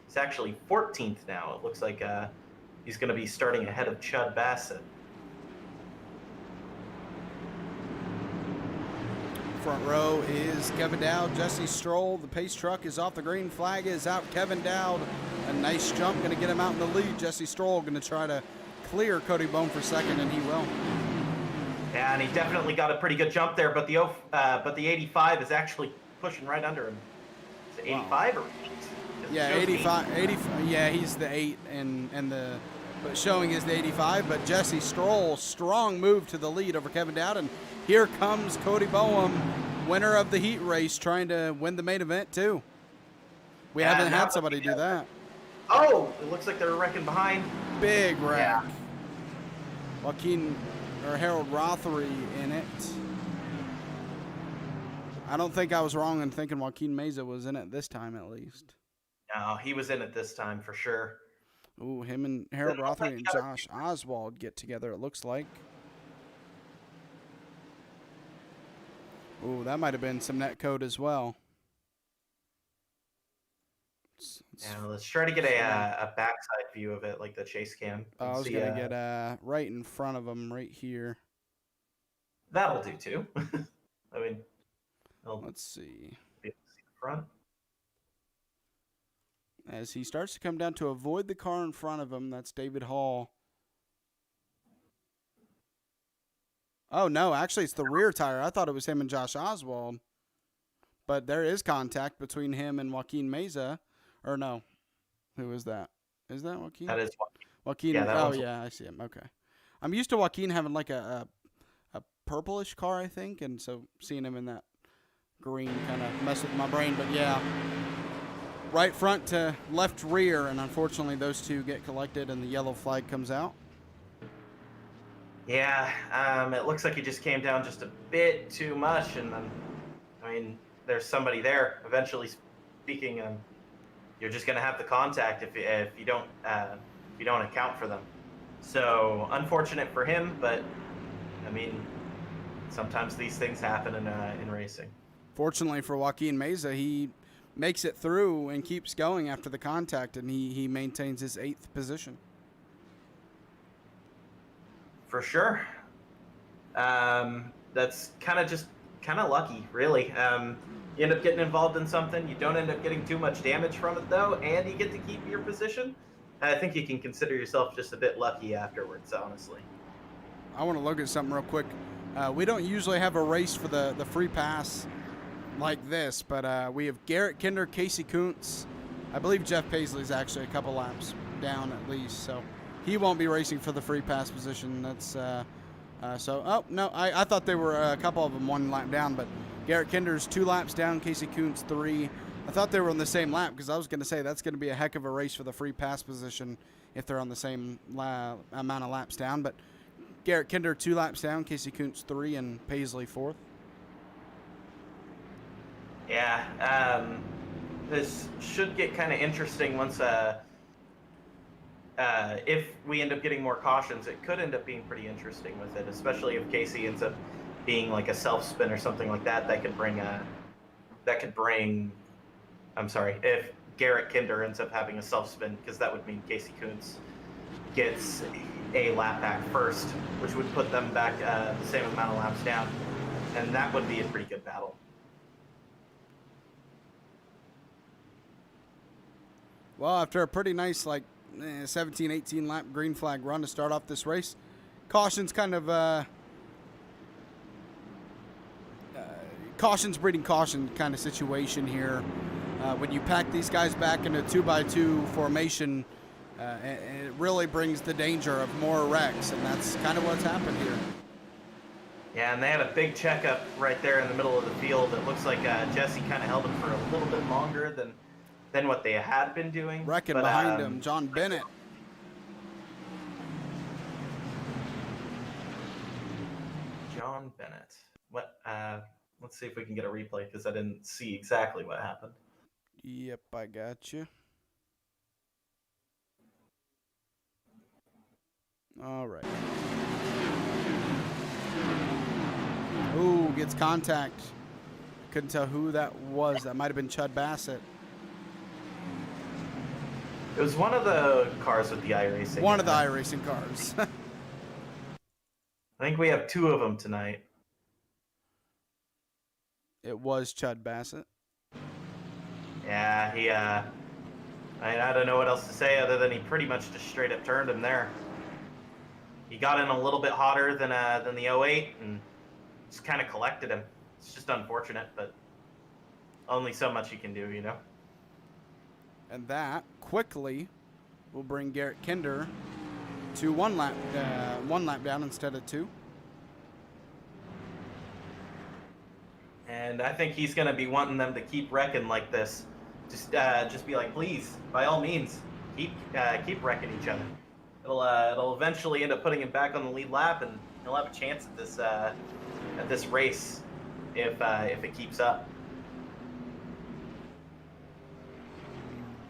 He's actually 14th now. It looks like he's going to be starting ahead of Chud Bassett. Front row is Kevin Dowd, Jesse Stroll. The pace truck is off. The green flag is out. Kevin Dowd, a nice jump, going to get him out in the lead. Jesse Stroll going to try to clear Cody Boehm for second, and he will. Yeah, and he definitely got a pretty good jump there, but the 85 is actually pushing right under him. Is it 85 or 8? Yeah, 85. Yeah, he's the 8, but showing is the 85. But Jesse Stroll, strong move to the lead over Kevin Dowd, and here comes Cody Boehm, winner of the heat race, trying to win the main event too. We haven't had somebody do that. Oh, it looks like they're wrecking behind. Big wreck. Yeah. Harold Rothery in it. I don't think I was wrong in thinking Joaquin Meza was in it this time, at least. No, he was in it this time for sure. Ooh, him and Harold Rothery and Josh Oswald get together, it looks like. Ooh, that might have been some net code as well. Let's try to get a backside view of it, like the chase cam. I was going to get right in front of him right here. That'll do too. I mean, let's see. Be able to see the front. As he starts to come down to avoid the car in front of him, that's David Hall. Oh, no, actually it's the rear tire. I thought it was him and Josh Oswald. But there is contact between him and Joaquin Meza. Or no. Who is that? Is that Joaquin? That is Joaquin. Yeah, yeah, I see him. Okay. I'm used to Joaquin having like a purplish car, I think, and so seeing him in that green kind of messed with my brain. But yeah, right front to left rear, and unfortunately those two get collected and the yellow flag comes out. Yeah, it looks like he just came down just a bit too much, and then, I mean, there's somebody there. Eventually speaking, you're just going to have the contact if you don't account for them. So unfortunate for him, but I mean, sometimes these things happen in racing. Fortunately for Joaquin Meza, he makes it through and keeps going after the contact, and he maintains his 8th position. For sure. That's kind of lucky, really. You end up getting involved in something. You don't end up getting too much damage from it, though, and you get to keep your position. I think you can consider yourself just a bit lucky afterwards, honestly. I want to look at something real quick. We don't usually have a race for the free pass like this, but we have Garrett Kinder, Casey Kuntz. I believe Jeff Paisley's actually a couple laps down at least, so he won't be racing for the free pass position. That's oh, no, I thought they were a couple of them 1 lap down, but Garrett Kinder's 2 laps down, Casey Kuntz 3. I thought they were on the same lap because I was going to say that's going to be a heck of a race for the free pass position if they're on the same amount of laps down. But Garrett Kinder 2 laps down, Casey Kuntz 3, and Paisley 4th. Yeah, this should get kind of interesting once if we end up getting more cautions. It could end up being pretty interesting with it, especially if Casey ends up being like a self spin or something like that. If Garrett Kinder ends up having a self spin, because that would mean Casey Kuntz gets a lap back first, which would put them back the same amount of laps down, and that would be a pretty good battle. Well, after a pretty nice 17, 18 lap green flag run to start off this race, caution's kind of caution's breeding caution kind of situation here. When you pack these guys back in a 2x2 formation, it really brings the danger of more wrecks, and that's kind of what's happened here. Yeah, and they had a big checkup right there in the middle of the field. It looks like Jesse kind of held him for a little bit longer than what they had been doing. Wrecking behind him, John Bennett. John Bennett. What? Let's see if we can get a replay because I didn't see exactly what happened. Yep, I got you. All right. Ooh, gets contact. Couldn't tell who that was. That might have been Chud Bassett. It was one of the cars with the iRacing. One of the iRacing cars. I think we have 2 of them tonight. It was Chud Bassett. Yeah, he, I don't know what else to say other than he pretty much just straight up turned him there. He got in a little bit hotter than the 08 and just kind of collected him. It's just unfortunate, but only so much you can do, you know? And that quickly will bring Garrett Kinder to one lap down instead of 2. And I think he's going to be wanting them to keep wrecking like this. Just be like, please, by all means, keep wrecking each other. It'll eventually end up putting him back on the lead lap, and he'll have a chance at this race if it keeps up.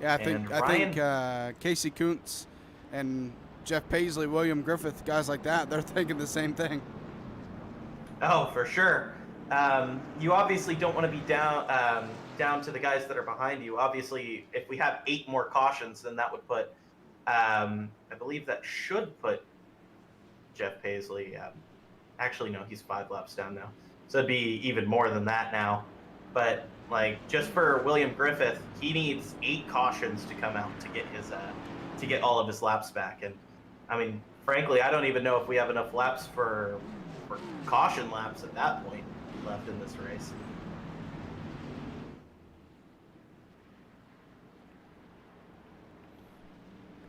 Yeah, I think Casey Kuntz and Jeff Paisley, William Griffith, guys like that, they're thinking the same thing. Oh, for sure. You obviously don't want to be down to the guys that are behind you. Obviously, if we have 8 more cautions, then that would put, I believe that should put Jeff Paisley. Actually, no, he's 5 laps down now, so it'd be even more than that now. But like, just for William Griffith, he needs 8 cautions to come out to get all of his laps back. And I mean, frankly, I don't even know if we have enough laps for caution laps at that point left in this race.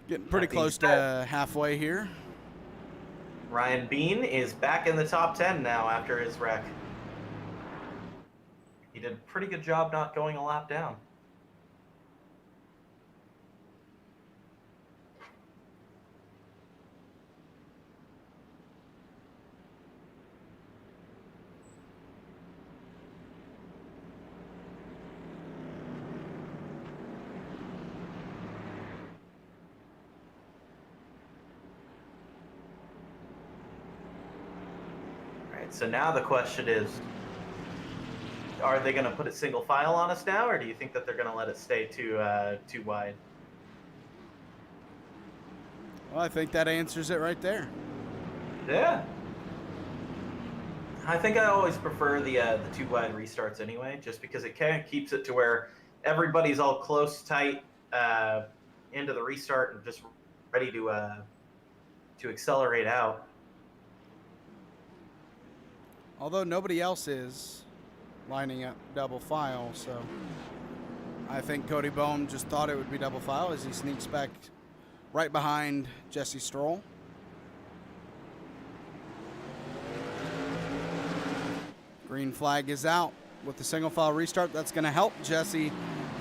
Getting pretty close to halfway here. Ryan Bean is back in the top 10 now after his wreck. He did a pretty good job not going a lap down. So now the question is, are they going to put a single file on us now, or do you think that they're going to let it stay too wide? Well, I think that answers it right there. Yeah. I think I always prefer the 2 wide restarts anyway, just because it kind of keeps it to where everybody's all close, tight into the restart and just ready to accelerate out. Although nobody else is lining up double file, so I think Cody Boehm just thought it would be double file as he sneaks back right behind Jesse Stroll. Green flag is out with the single file restart. That's going to help Jesse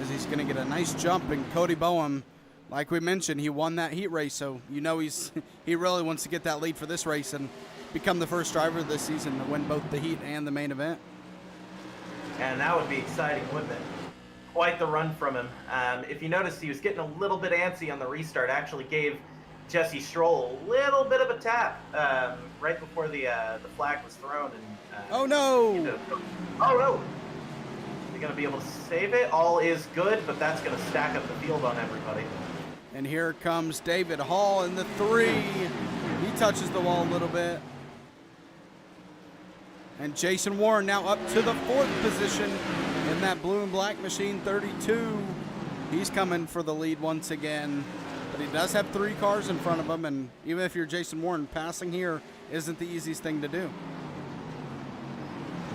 as he's going to get a nice jump. And Cody Boehm, like we mentioned, he won that heat race, so you know he really wants to get that lead for this race and become the first driver this season to win both the heat and the main event. And that would be exciting, wouldn't it? Quite the run from him. If you noticed, he was getting a little bit antsy on the restart. Actually gave Jesse Stroll a little bit of a tap right before the flag was thrown. And oh no! Oh no! You're going to be able to save it. All is good, but that's going to stack up the field on everybody. And here comes David Hall in the 3. He touches the wall a little bit. And Jason Warren now up to the 4th position in that blue and black machine 32. He's coming for the lead once again. But he does have 3 cars in front of him, and even if you're Jason Warren, passing here isn't the easiest thing to do.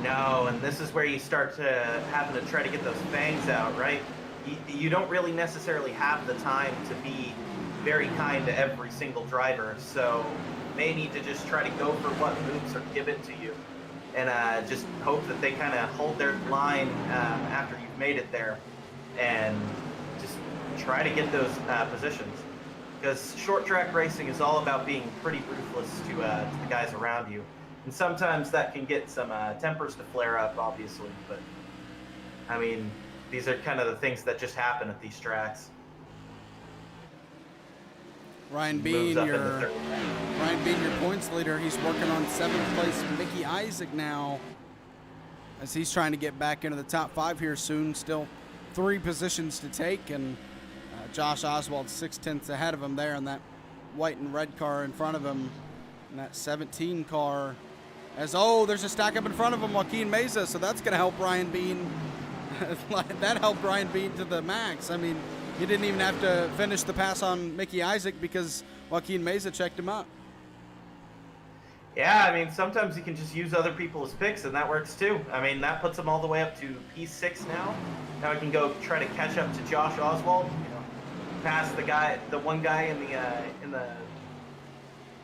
No, and this is where you start to having to try to get those fangs out, right? You don't really necessarily have the time to be very kind to every single driver, so you may need to just try to go for what moves are given to you. And just hope that they kind of hold their line after you've made it there, and just try to get those positions. Because short track racing is all about being pretty ruthless to the guys around you. And sometimes that can get some tempers to flare up, obviously. But, I mean, these are kind of the things that just happen at these tracks. Ryan Bean, your points leader. He's working on 7th place. Mickey Isaac now, as he's trying to get back into the top 5 here soon. Still 3 positions to take, and Josh Oswald 6/10 ahead of him there in that white and red car in front of him. And that 17 car there's a stack up in front of him, Joaquin Meza, so that's going to help Ryan Bean. That helped Ryan Bean to the max. I mean, he didn't even have to finish the pass on Mickey Isaac because Joaquin Meza checked him up. Yeah, I mean, sometimes you can just use other people's picks, and that works too. I mean, that puts him all the way up to P6 now. Now he can go try to catch up to Josh Oswald, pass the one guy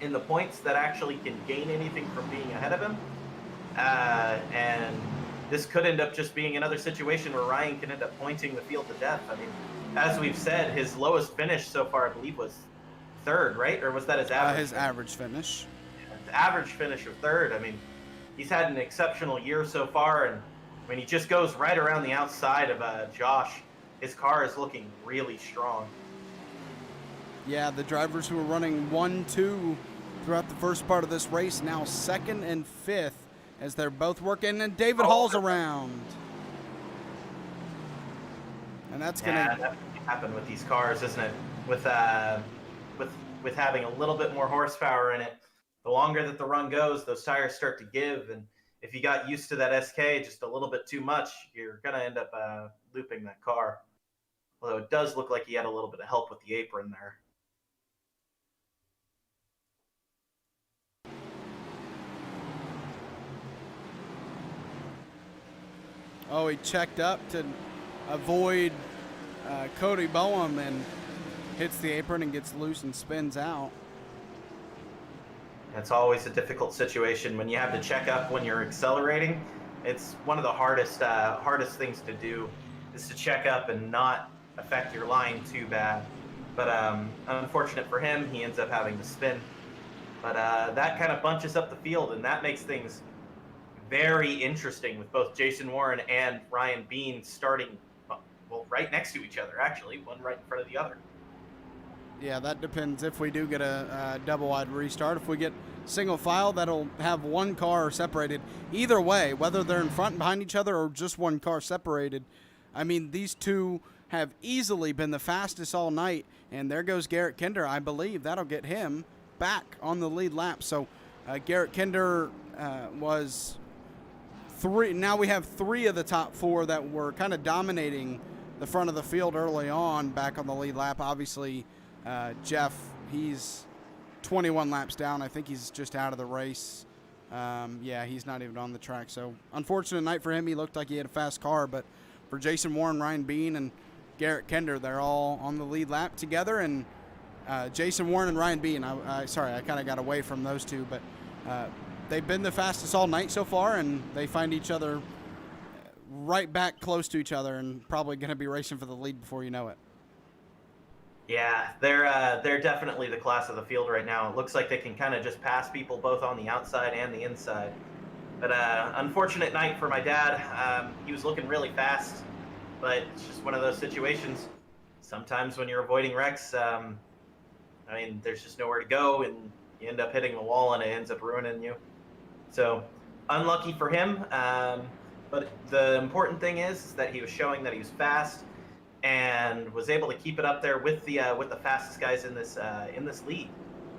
in the points that actually can gain anything from being ahead of him. And this could end up just being another situation where Ryan can end up pointing the field to death. I mean, as we've said, his lowest finish so far, I believe, was 3rd, right? Or was that his average? His average finish. His average finish of 3rd. I mean, he's had an exceptional year so far, and I mean, he just goes right around the outside of Josh. His car is looking really strong. Yeah, the drivers who were running 1-2 throughout the first part of this race now 2nd and 5th as they're both working, and David Hall's around. And that's gonna happen with these cars, isn't it? With having a little bit more horsepower in it, the longer that the run goes, those tires start to give, and if you got used to that SK just a little bit too much, you're gonna end up looping that car. Although it does look like he had a little bit of help with the apron there. Oh, he checked up to avoid Cody Boehm and hits the apron and gets loose and spins out. It's always a difficult situation when you have to check up when you're accelerating. It's one of the hardest things to do is to check up and not affect your line too bad. But unfortunate for him, he ends up having to spin. But that kind of bunches up the field, and that makes things very interesting with both Jason Warren and Ryan Bean starting, well, right next to each other, actually, one right in front of the other. Yeah, that depends if we do get a double-wide restart. If we get single file, that'll have one car separated. Either way, whether they're in front and behind each other or just one car separated, I mean, these two have easily been the fastest all night, and there goes Garrett Kinder. I believe that'll get him back on the lead lap. So Garrett Kinder was three. Now we have 3 of the top 4 that were kind of dominating the front of the field early on back on the lead lap. Obviously, Jeff, he's 21 laps down. I think he's just out of the race. Yeah, he's not even on the track. So unfortunate night for him. He looked like he had a fast car, but for Jason Warren, Ryan Bean, and Garrett Kinder, they're all on the lead lap together. And Jason Warren and Ryan Bean, sorry, I kind of got away from those two, but they've been the fastest all night so far, and they find each other right back close to each other and probably going to be racing for the lead before you know it. Yeah, they're definitely the class of the field right now. It looks like they can kind of just pass people both on the outside and the inside. But unfortunate night for my dad. He was looking really fast, but it's just one of those situations. Sometimes when you're avoiding wrecks, I mean, there's just nowhere to go, and you end up hitting the wall, and it ends up ruining you. So unlucky for him. But the important thing is that he was showing that he was fast and was able to keep it up there with the fastest guys in this league.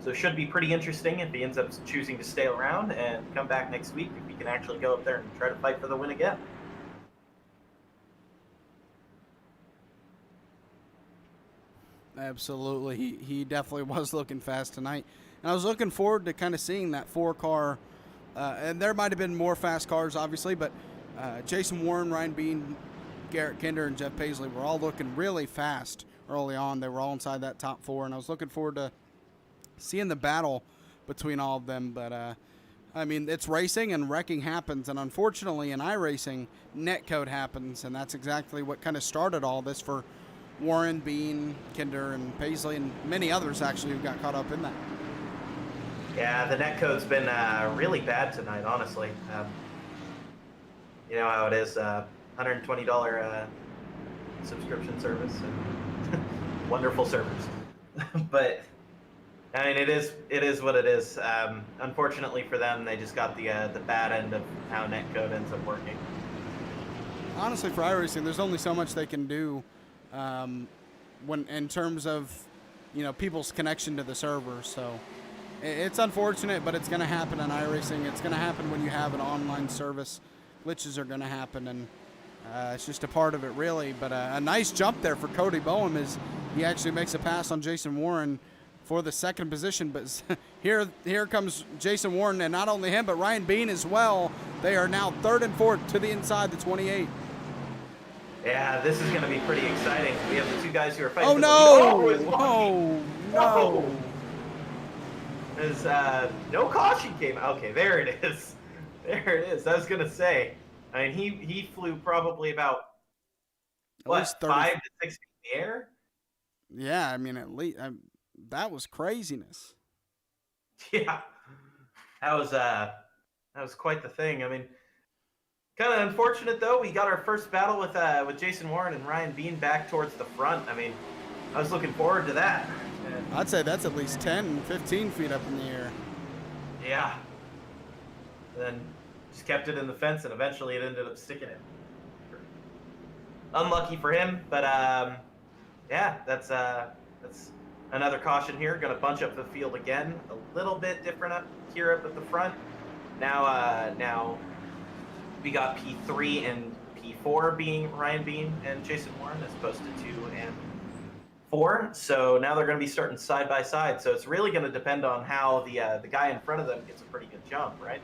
So it should be pretty interesting if he ends up choosing to stay around and come back next week, if he can actually go up there and try to fight for the win again. Absolutely. He definitely was looking fast tonight. And I was looking forward to kind of seeing that 4-car, and there might have been more fast cars, obviously, but Jason Warren, Ryan Bean, Garrett Kinder, and Jeff Paisley were all looking really fast early on. They were all inside that top 4, and I was looking forward to seeing the battle between all of them. But, I mean, it's racing, and wrecking happens, and unfortunately in iRacing, netcode happens, and that's exactly what kind of started all this for Warren, Bean, Kinder, and Paisley, and many others actually who got caught up in that. Yeah, the netcode's been really bad tonight, honestly. You know how it is, $120 subscription service, and wonderful servers. But I mean, it is what it is. Unfortunately for them, they just got the bad end of how netcode ends up working. Honestly, for iRacing, there's only so much they can do when in terms of, people's connection to the server. So it's unfortunate, but it's going to happen in iRacing. It's going to happen when you have an online service. Glitches are going to happen, and it's just a part of it, really. But a nice jump there for Cody Boehm as he actually makes a pass on Jason Warren for the second position. But here comes Jason Warren, and not only him, but Ryan Bean as well. They are now third and fourth to the inside the 28. Yeah, this is going to be pretty exciting. We have the two guys who are fighting. Oh, no! Oh, no! There's no caution came. Okay, there it is. There it is. I was going to say. I mean, he flew probably about, what, 5 to 6 feet in the air? Yeah, I mean, at least that was craziness. Yeah, that was quite the thing. I mean, kind of unfortunate though. We got our first battle with Jason Warren and Ryan Bean back towards the front. I mean, I was looking forward to that. And I'd say that's at least 10, 15 feet up in the air. Yeah. Then just kept it in the fence, and eventually it ended up sticking it. Unlucky for him, but yeah, that's another caution here. Going to bunch up the field again. A little bit different up here up at the front. Now we got P3 and P4 being Ryan Bean and Jason Warren as opposed to 2 and 4. So now they're going to be starting side by side. So it's really going to depend on how the guy in front of them gets a pretty good jump, right?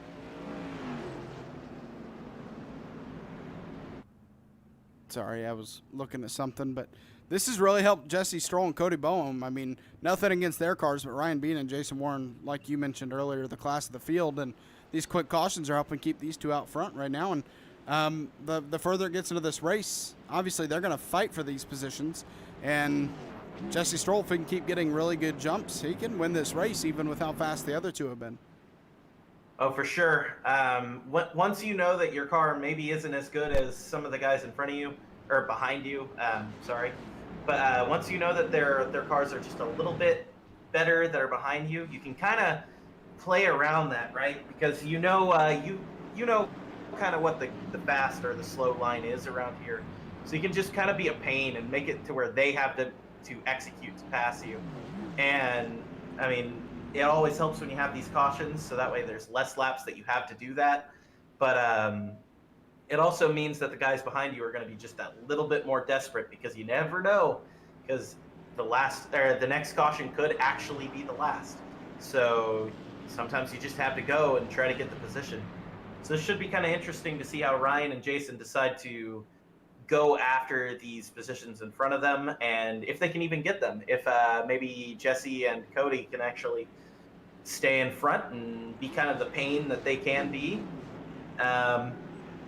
Sorry, I was looking at something, but this has really helped Jesse Stroll and Cody Boehm. I mean, nothing against their cars, but Ryan Bean and Jason Warren, like you mentioned earlier, the class of the field, and these quick cautions are helping keep these two out front right now. And the further it gets into this race, obviously they're going to fight for these positions. And Jesse Stroll, if he can keep getting really good jumps, he can win this race even with how fast the other two have been. Oh, for sure. Once you know that your car maybe isn't as good as some of the guys in front of you, or behind you, sorry. But once you know that their cars are just a little bit better that are behind you, you can kind of play around that, right? Because you know kind of what the fast or the slow line is around here. So you can just kind of be a pain and make it to where they have to execute to pass you. And, I mean, it always helps when you have these cautions, so that way there's less laps that you have to do that. But it also means that the guys behind you are going to be just that little bit more desperate, because you never know, because the next caution could actually be the last. So sometimes you just have to go and try to get the position. So this should be kind of interesting to see how Ryan and Jason decide to go after these positions in front of them, and if they can even get them. If maybe Jesse and Cody can actually stay in front and be kind of the pain that they can be.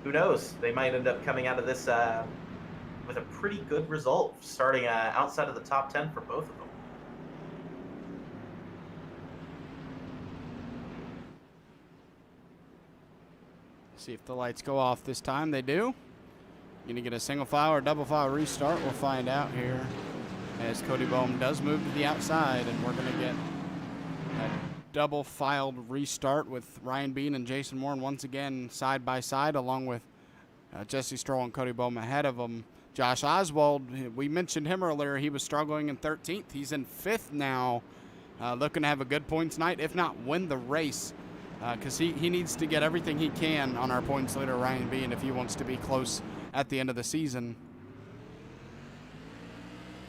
Who knows? They might end up coming out of this with a pretty good result, starting outside of the top 10 for both of them. See if the lights go off this time. They do. Going to get a single file or double file restart. We'll find out here as Cody Boehm does move to the outside, and we're going to get a double filed restart with Ryan Bean and Jason Warren once again side by side, along with Jesse Stroll and Cody Boehm ahead of them. Josh Oswald, we mentioned him earlier. He was struggling in 13th. He's in 5th now, looking to have a good points night, if not win the race, because he needs to get everything he can on our points leader, Ryan Bean, if he wants to be close at the end of the season.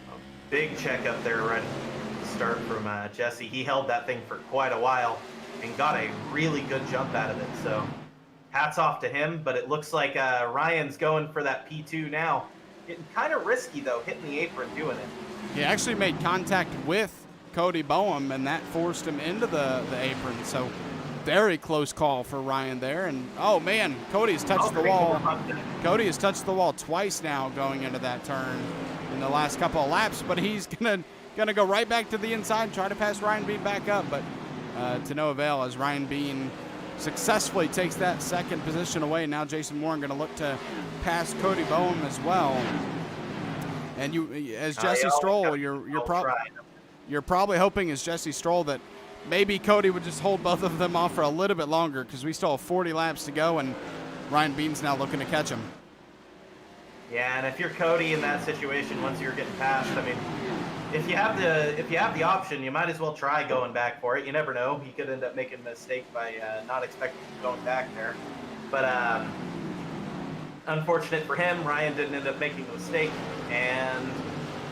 A big check up there right at the start from Jesse. He held that thing for quite a while and got a really good jump out of it. So hats off to him, but it looks like Ryan's going for that P2 now. Getting kind of risky, though, hitting the apron, doing it. He actually made contact with Cody Boehm, and that forced him into the apron. So very close call for Ryan there. And, oh, man, Cody has touched the wall. Cody has touched the wall twice now going into that turn in the last couple of laps, but he's gonna go right back to the inside and try to pass Ryan Bean back up, but to no avail as Ryan Bean successfully takes that second position away. Now Jason Warren going to look to pass Cody Boehm as well. And you, as Jesse Stroll, you're probably hoping as Jesse Stroll that maybe Cody would just hold both of them off for a little bit longer, because we still have 40 laps to go, and Ryan Bean's now looking to catch him. Yeah, and if you're Cody in that situation, once you're getting passed, I mean, if you have the option, you might as well try going back for it. You never know. He could end up making a mistake by not expecting going back there. But unfortunate for him, Ryan didn't end up making the mistake. And,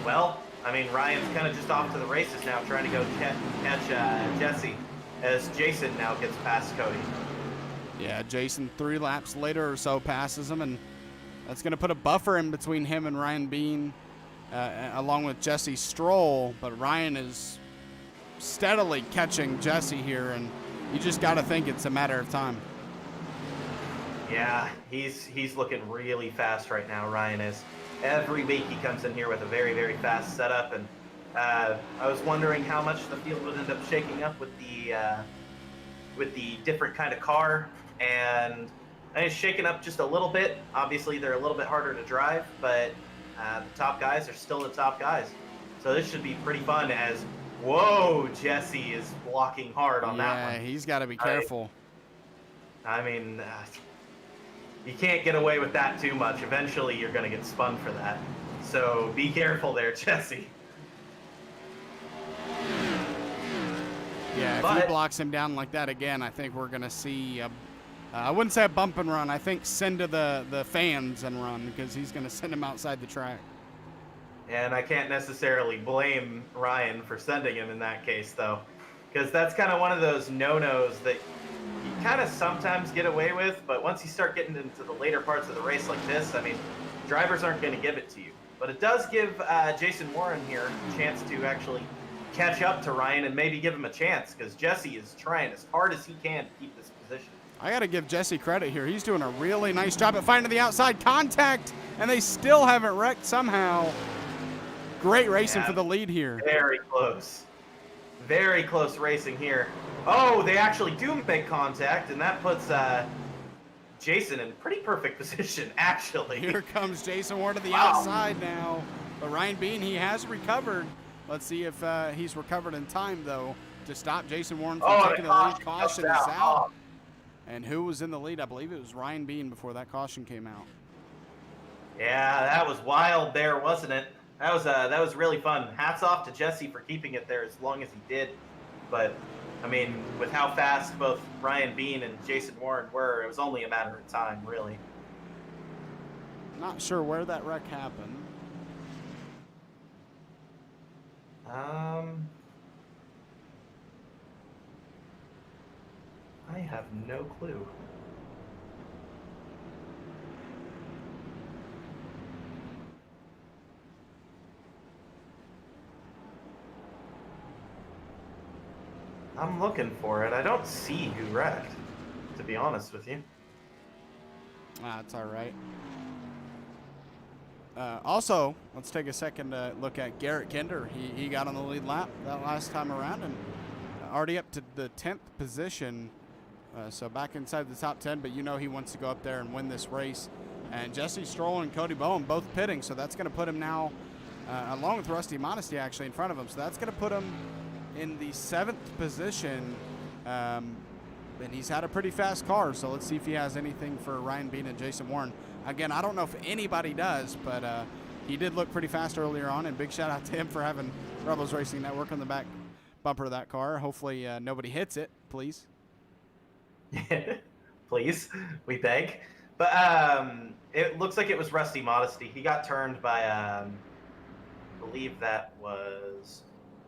well, I mean, Ryan's kind of just off to the races now, trying to go catch Jesse, as Jason now gets past Cody. Yeah, Jason 3 laps later or so passes him, and that's going to put a buffer in between him and Ryan Bean, along with Jesse Stroll. But Ryan is steadily catching Jesse here, and you just got to think it's a matter of time. Yeah, he's looking really fast right now, Ryan is. Every week he comes in here with a very, very fast setup, and I was wondering how much the field would end up shaking up with the different kind of car, and it's shaken up just a little bit. Obviously, they're a little bit harder to drive, but the top guys are still the top guys. So this should be pretty fun as, whoa, Jesse is blocking hard on that one. Yeah, he's got to be careful. I mean, you can't get away with that too much. Eventually, you're going to get spun for that. So be careful there, Jesse. Yeah, if he blocks him down like that again, I think we're going to see, I wouldn't say a bump and run. I think send to the fans and run, because he's going to send him outside the track. And I can't necessarily blame Ryan for sending him in that case, though, because that's kind of one of those no-nos that you kind of sometimes get away with, but once you start getting into the later parts of the race like this, I mean, drivers aren't going to give it to you. But it does give Jason Warren here a chance to actually catch up to Ryan and maybe give him a chance, because Jesse is trying as hard as he can to keep this position. I got to give Jesse credit here. He's doing a really nice job at finding the outside contact, and they still haven't wrecked somehow. Great racing for the lead here. Very close. Very close racing here. Oh, they actually do make contact, and that puts Jason in pretty perfect position, actually. Here comes Jason Warren to the outside now. But Ryan Bean, he has recovered. Let's see if he's recovered in time, though, to stop Jason Warren from taking the lead. Caution is out. And who was in the lead? I believe it was Ryan Bean before that caution came out. Yeah, that was wild there, wasn't it? That was really fun. Hats off to Jesse for keeping it there as long as he did. But, I mean, with how fast both Ryan Bean and Jason Warren were, it was only a matter of time, really. Not sure where that wreck happened. I have no clue. I'm looking for it. I don't see who wrecked, to be honest with you. That's all right. Also, let's take a second to look at Garrett Kinder. He got on the lead lap that last time around and already up to the 10th position. So back inside the top 10, but you know he wants to go up there and win this race. And Jesse Stroll and Cody Boehm both pitting, so that's going to put him now, along with Rusty Modesty actually in front of him. So that's going to put him in the 7th position, and he's had a pretty fast car, so let's see if he has anything for Ryan Bean and Jason Warren. Again, I don't know if anybody does, but he did look pretty fast earlier on, and big shout out to him for having Rebels Racing Network on the back bumper of that car. Hopefully nobody hits it, please. Please, we beg. But it looks like it was Rusty Modesty. He got turned by, I believe that was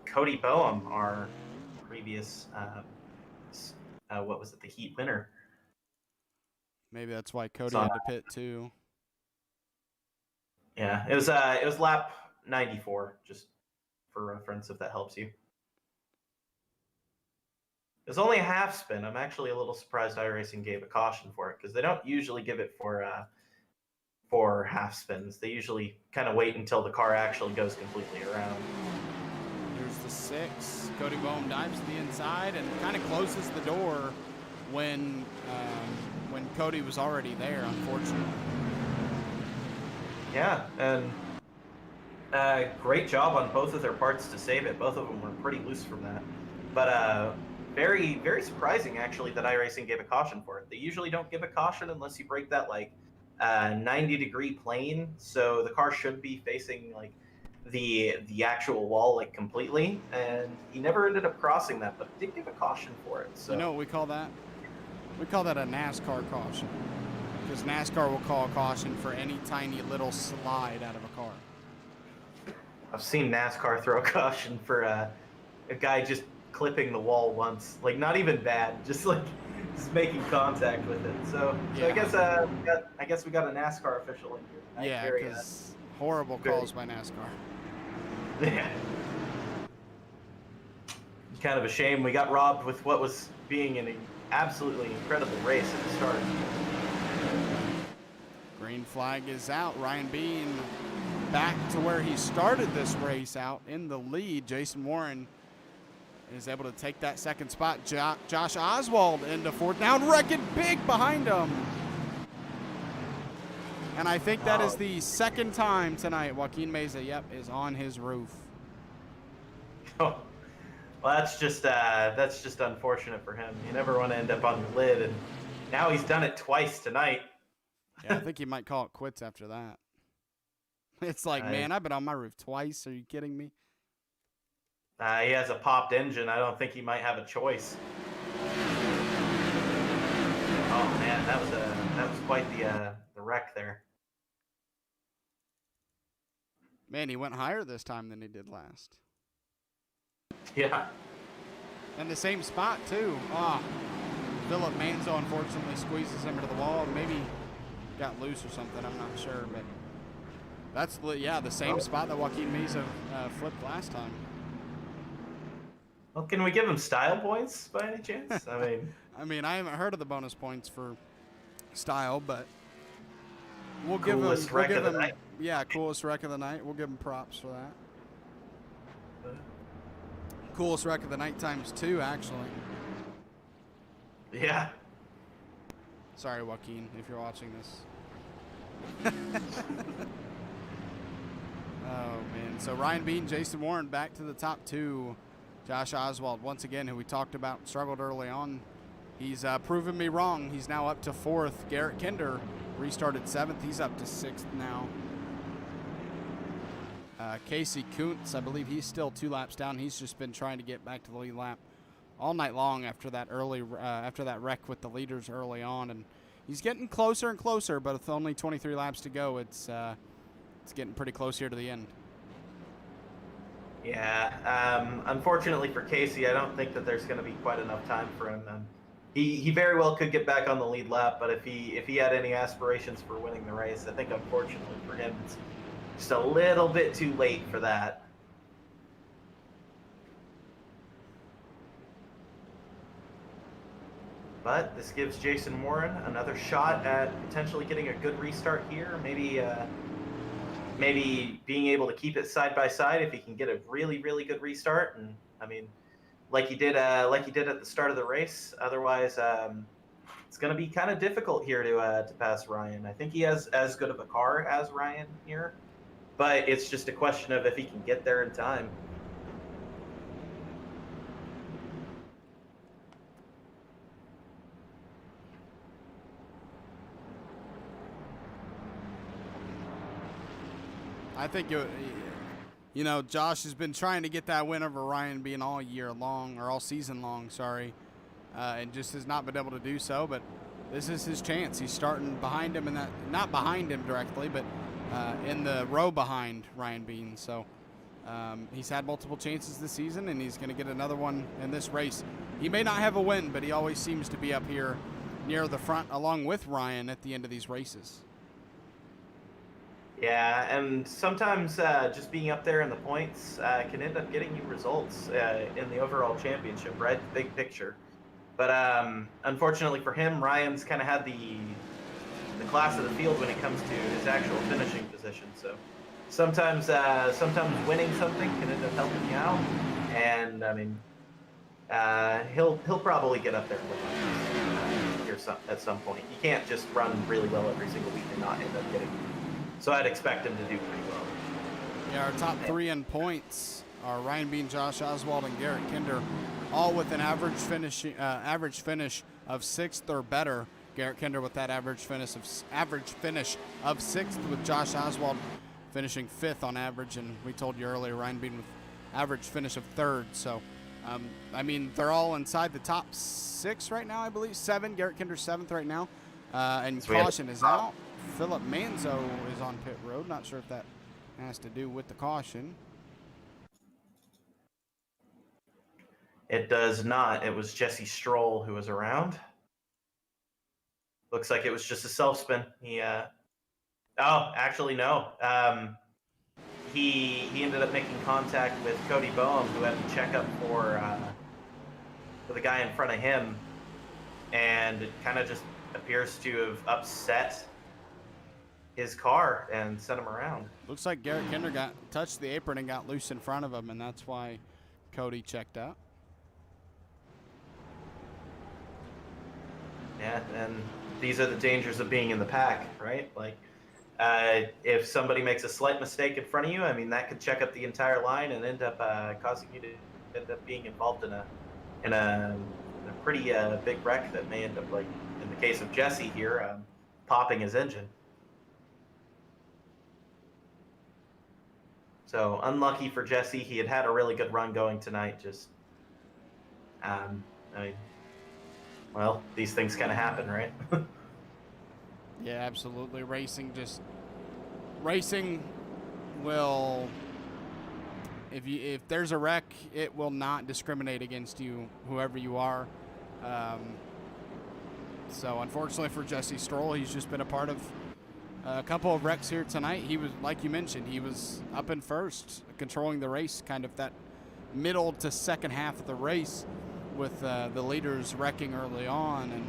Cody Boehm, our previous, what was it, the heat winner. Maybe that's why Cody had to pit too. Yeah, it was lap 94, just for reference, if that helps you. It was only a half spin. I'm actually a little surprised iRacing gave a caution for it, because they don't usually give it for half spins. They usually kind of wait until the car actually goes completely around. Here's the 6. Cody Boehm dives to the inside and kind of closes the door when Cody was already there, unfortunately. Yeah, and great job on both of their parts to save it. Both of them were pretty loose from that. But very, very surprising, actually, that iRacing gave a caution for it. They usually don't give a caution unless you break that, 90-degree plane. So the car should be facing, the actual wall like completely, and he never ended up crossing that, but did give a caution for it. So You know what we call that? We call that a NASCAR caution, because NASCAR will call a caution for any tiny little slide out of a car. I've seen NASCAR throw a caution for a guy just clipping the wall once, like not even bad, just making contact with it. So Yeah. I guess we got a NASCAR official in here tonight. Yeah, because horrible calls by NASCAR. Yeah. Kind of a shame we got robbed with what was being an absolutely incredible race at the start. Green flag is out. Ryan Bean back to where he started this race out in the lead. Jason Warren is able to take that second spot. Josh Oswald into fourth. Now wrecking big behind him. And I think that is the second time tonight Joaquin Meza, is on his roof. Oh, well, that's just unfortunate for him. You never want to end up on the lid, and now he's done it twice tonight. Yeah, I think he might call it quits after that. It's like, man, I've been on my roof twice. Are you kidding me? He has a popped engine. I don't think he might have a choice. Oh man, that was quite the wreck there. Man, he went higher this time than he did last. Yeah. And the same spot too. Philip Manzo unfortunately squeezes him into the wall. Maybe got loose or something. I'm not sure, but that's the same spot that Joaquin Meza flipped last time. Well, can we give him style points by any chance? I mean, I haven't heard of the bonus points for style, but we'll give him. Coolest wreck of the night. Yeah, coolest wreck of the night. We'll give him props for that. Coolest wreck of the night times 2, actually. Yeah. Sorry, Joaquin, if you're watching this. Oh man! So Ryan Bean, Jason Warren back to the top 2. Josh Oswald, once again, who we talked about, struggled early on. He's proven me wrong. He's now up to 4th. Garrett Kinder restarted 7th. He's up to 6th now. Casey Kuntz, I believe he's still 2 laps down. He's just been trying to get back to the lead lap all night long after that wreck with the leaders early on, and he's getting closer and closer. But with only 23 laps to go, it's getting pretty close here to the end. Yeah, unfortunately for Casey, I don't think that there's going to be quite enough time for him. He very well could get back on the lead lap, but if he had any aspirations for winning the race, I think unfortunately for him, it's just a little bit too late for that. But this gives Jason Warren another shot at potentially getting a good restart here. Maybe being able to keep it side by side if he can get a really, really good restart. And I mean, like he did at the start of the race. Otherwise, it's going to be kind of difficult here to pass Ryan. I think he has as good of a car as Ryan here, but it's just a question of if he can get there in time. I think Josh has been trying to get that win over Ryan Bean all year long, or all season long, sorry, and just has not been able to do so. But this is his chance. He's starting behind him, not behind him directly, but in the row behind Ryan Bean. So he's had multiple chances this season, and he's going to get another one in this race. He may not have a win, but he always seems to be up here near the front, along with Ryan at the end of these races. Yeah, and sometimes just being up there in the points can end up getting you results in the overall championship, right? The big picture. But unfortunately for him, Ryan's kind of had the class of the field when it comes to his actual finishing position. So sometimes winning something can end up helping you out. And I mean, he'll probably get up there here at some point. You can't just run really well every single week and not end up getting. So I'd expect him to do pretty well. Yeah, our top 3 in points are Ryan Bean, Josh Oswald, and Garrett Kinder, all with an average finish of 6th or better. Garrett Kinder with that average finish of 6th, with Josh Oswald finishing 5th on average, and we told you earlier Ryan Bean with average finish of 3rd. So, I mean, they're all inside the top 6 right now, I believe. 7. Garrett Kinder 7th right now. And so caution is out. Philip Manzo is on pit road. Not sure if that has to do with the caution. It does not. It was Jesse Stroll who was around. Looks like it was just a self-spin. He, oh, actually, no. He ended up making contact with Cody Boehm, who had to check up for the guy in front of him, and it kind of just appears to have upset his car and sent him around. Looks like Garrett Kinder touched the apron and got loose in front of him, and that's why Cody checked out. Yeah, and these are the dangers of being in the pack, right? Like, if somebody makes a slight mistake in front of you, I mean, that could check up the entire line and end up causing you to end up being involved in a pretty big wreck that may end up, like in the case of Jesse here, popping his engine. So unlucky for Jesse. He had a really good run going tonight. Just, I mean, well, these things kind of happen, right? Yeah, absolutely. Racing will, if there's a wreck, it will not discriminate against you, whoever you are. So unfortunately for Jesse Stroll, he's just been a part of a couple of wrecks here tonight. He was, like you mentioned, he was up in first, controlling the race, kind of that middle to second half of the race, with the leaders wrecking early on, and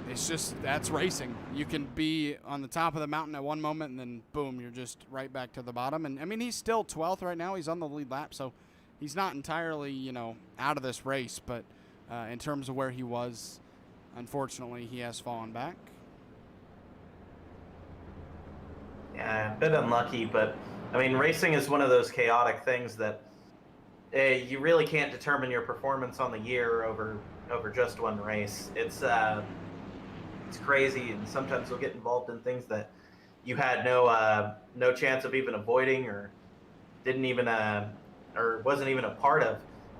it's just, that's racing. You can be on the top of the mountain at one moment, and then boom, you're just right back to the bottom. And I mean, he's still 12th right now. He's on the lead lap, so he's not entirely, you know, out of this race. But in terms of where he was, unfortunately, he has fallen back. Yeah, a bit unlucky, but I mean, racing is one of those chaotic things that you really can't determine your performance on the year over just one race. It's crazy, and sometimes you'll get involved in things that you had no chance of even avoiding, or didn't even or wasn't even a part of.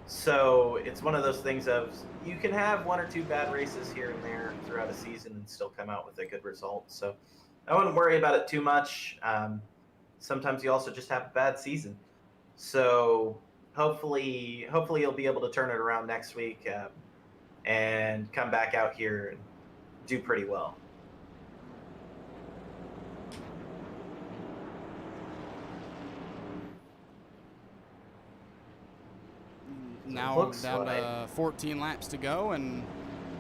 So it's one of those things of, you can have 1 or 2 bad races here and there throughout a season and still come out with a good result. So I wouldn't worry about it too much. Sometimes you also just have a bad season. So hopefully you'll be able to turn it around next week and come back out here and do pretty well. Now down to 14 laps to go, and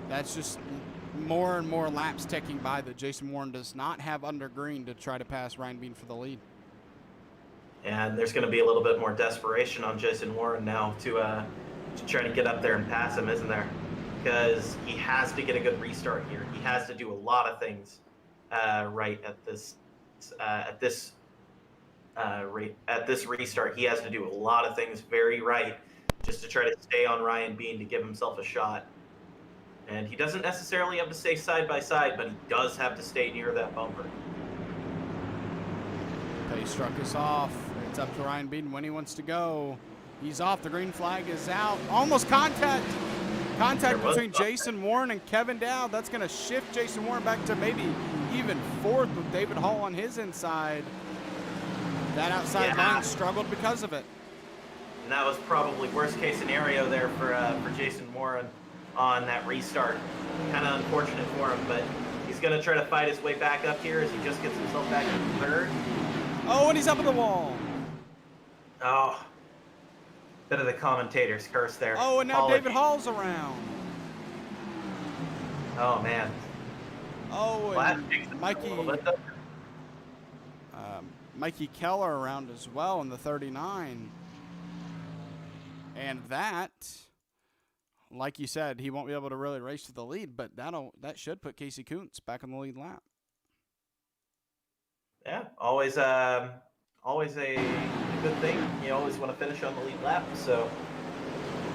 that's just more and more laps ticking by that Jason Warren does not have under green to try to pass Ryan Bean for the lead. And there's going to be a little bit more desperation on Jason Warren now to try to get up there and pass him, isn't there? Because he has to get a good restart here. He has to do a lot of things right at this restart. He has to do a lot of things very right just to try to stay on Ryan Bean to give himself a shot. And he doesn't necessarily have to stay side by side, but he does have to stay near that bumper. Pace truck is off. It's up to Ryan Bean when he wants to go. He's off. The green flag is out. Almost contact between Jason Warren and Kevin Dowd. That's going to shift Jason Warren back to maybe even 4th with David Hall on his inside. That outside line struggled because of it. And that was probably worst case scenario there for Jason Warren on that restart. Kind of unfortunate for him, but he's going to try to fight his way back up here as he just gets himself back to 3rd. Oh, and he's up at the wall. Oh, bit of the commentator's curse there. Oh, and now David Hall's around. Oh, man. Oh, and Mikey Keller around as well in the 39. And that, like you said, he won't be able to really race to the lead, but that should put Casey Kuntz back on the lead lap. Yeah, always a good thing. You always want to finish on the lead lap, so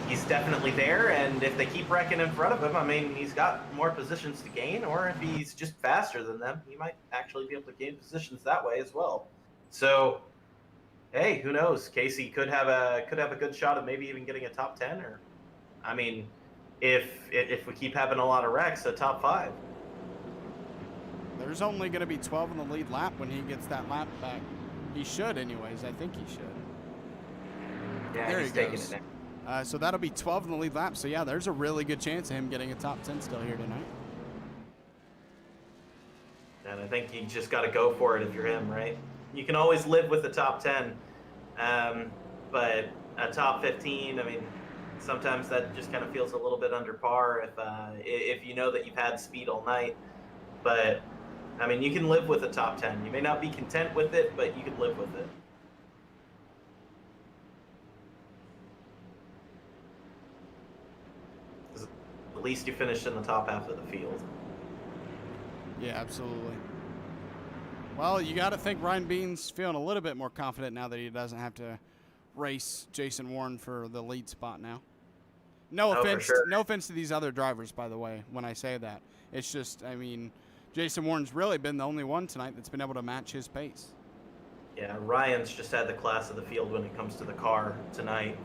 he's definitely there. And if they keep wrecking in front of him, I mean, he's got more positions to gain, or if he's just faster than them, he might actually be able to gain positions that way as well. So, hey, who knows? Casey could have a good shot of maybe even getting a top 10, or, I mean, if we keep having a lot of wrecks, a top 5. There's only going to be 12 in the lead lap when he gets that lap back. He should, anyways. I think he should. Yeah, there he's he taking goes. it now. So that'll be 12 in the lead lap. So, yeah, there's a really good chance of him getting a top 10 still here tonight. And I think you just got to go for it if you're him, right? You can always live with the top 10, but a top 15, I mean, sometimes that just kind of feels a little bit under par if you know that you've had speed all night. But, I mean, you can live with a top 10. You may not be content with it, but you can live with it. At least you finished in the top half of the field. Yeah, absolutely. Well, you got to think Ryan Bean's feeling a little bit more confident now that he doesn't have to race Jason Warren for the lead spot now. No offense, for sure. No offense to these other drivers, by the way, when I say that. It's just, I mean, Jason Warren's really been the only one tonight that's been able to match his pace. Yeah, Ryan's just had the class of the field when it comes to the car tonight.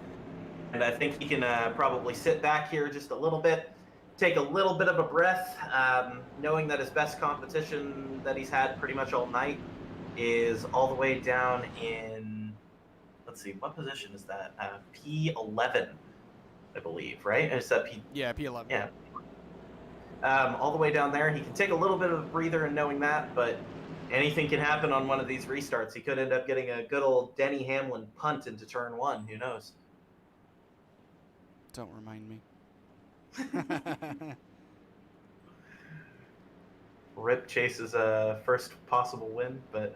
And I think he can probably sit back here just a little bit, take a little bit of a breath, knowing that his best competition that he's had pretty much all night is all the way down in, let's see, what position is that? P11, I believe, right? Is that P? Yeah, P11. Yeah. All the way down there. He can take a little bit of a breather in knowing that, but anything can happen on one of these restarts. He could end up getting a good old Denny Hamlin punt into turn 1. Who knows? Don't remind me. Rip Chase's first possible win, but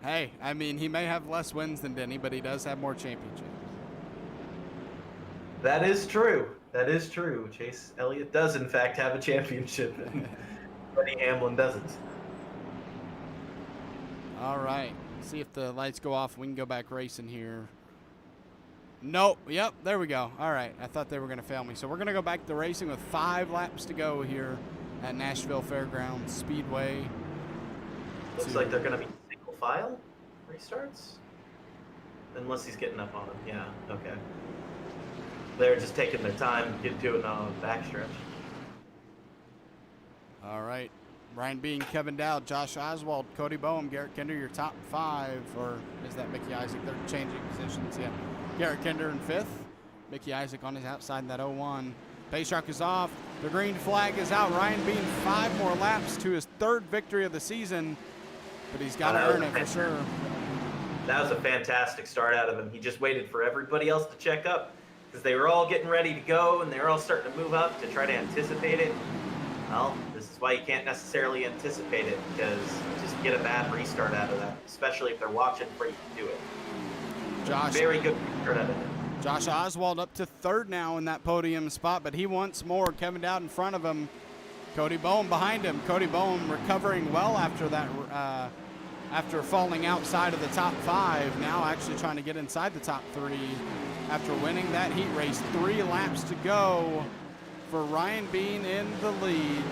hey, I mean, he may have less wins than Denny, but he does have more championships. That is true. That is true. Chase Elliott does, in fact, have a championship, and Denny Hamlin doesn't. All right. See if the lights go off. We can go back racing here. Nope. Yep, there we go. All right. I thought they were going to fail me. So we're going to go back to racing with 5 laps to go here at Nashville Fairgrounds Speedway. Looks like they're going to be single file restarts. Unless he's getting up on them. Yeah, okay. They're just taking their time to get to it on the backstretch. All right. Ryan Bean, Kevin Dowd, Josh Oswald, Cody Boehm, Garrett Kinder, your top 5. Or is that Mickey Isaac? They're changing positions, yeah. Garrett Kinder in 5th. Mickey Isaac on his outside in that 01. Pace rock is off. The green flag is out. Ryan Bean 5 more laps to his 3rd victory of the season. But he's got to earn it for sure. That was a fantastic start out of him. He just waited for everybody else to check up because they were all getting ready to go and they were all starting to move up to try to anticipate it. Well, this is why you can't necessarily anticipate it, because you just get a bad restart out of that, especially if they're watching for you to do it. Josh, very good restart out of him. Josh Oswald up to 3rd now in that podium spot, but he wants more. Kevin Dowd in front of him. Cody Boehm behind him. Cody Boehm recovering well after that, after falling outside of the top 5. Now actually trying to get inside the top 3 after winning that heat race. 3 laps to go for Ryan Bean in the lead.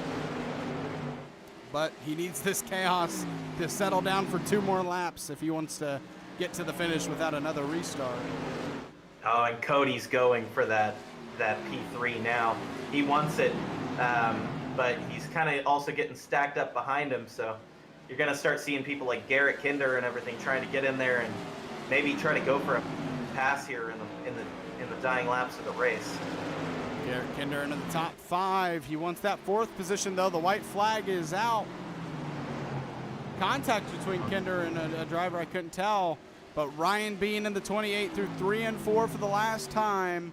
But he needs this chaos to settle down for 2 more laps if he wants to get to the finish without another restart. Oh, and Cody's going for that P3 now. He wants it, but he's kind of also getting stacked up behind him. So you're going to start seeing people like Garrett Kinder and everything trying to get in there and maybe try to go for a pass here in the dying laps of the race. Garrett Kinder into the top 5. He wants that 4th position, though. The white flag is out. Contact between Kinder and a driver, I couldn't tell. But Ryan Bean in the 28 through 3 and 4 for the last time.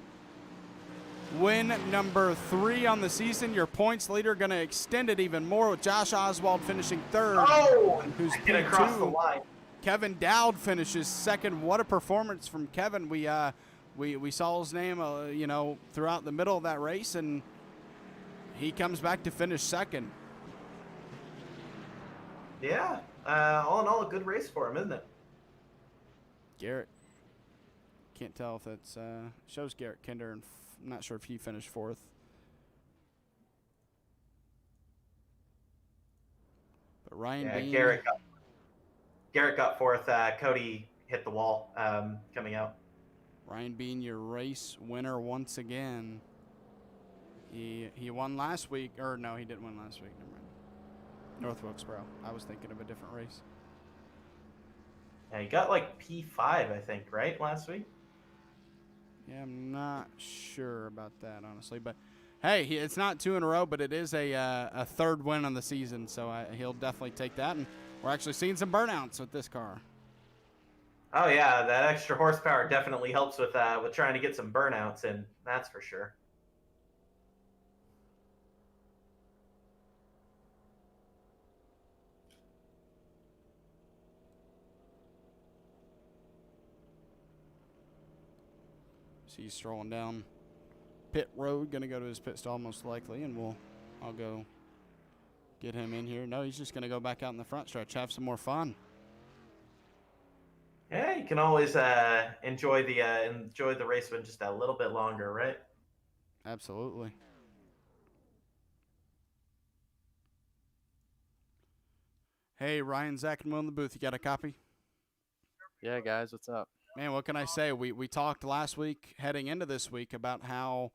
Win number 3 on the season. Your points leader going to extend it even more with Josh Oswald finishing 3rd. Oh, who's get across the line. Kevin Dowd finishes 2nd. What a performance from Kevin. We saw his name, throughout the middle of that race, and he comes back to finish 2nd. Yeah, all in all, a good race for him, isn't it? Garrett. Can't tell if that's shows Garrett Kinder, and I'm not sure if he finished 4th. But Ryan Bean. Garrett got fourth. Cody hit the wall coming out. Ryan Bean, your race winner once again. He won last week, or no, he didn't win last week. Never mind. North Wilkesboro. I was thinking of a different race. Yeah, he got like P5, I think, right, last week? Yeah, I'm not sure about that, honestly. But, hey, it's not 2 in a row, but it is a third win on the season, so he'll definitely take that. And we're actually seeing some burnouts with this car. Oh, yeah, that extra horsepower definitely helps with trying to get some burnouts in, that's for sure. So he's strolling down pit road, going to go to his pit stall most likely, and I'll go get him in here. No, he's just going to go back out in the front stretch, have some more fun. Yeah, you can always enjoy the race with just a little bit longer, right? Absolutely. Hey, Ryan, Zach, and Will in the booth. You got a copy? Yeah, guys, what's up? Man, what can I say? We talked last week, heading into this week, about how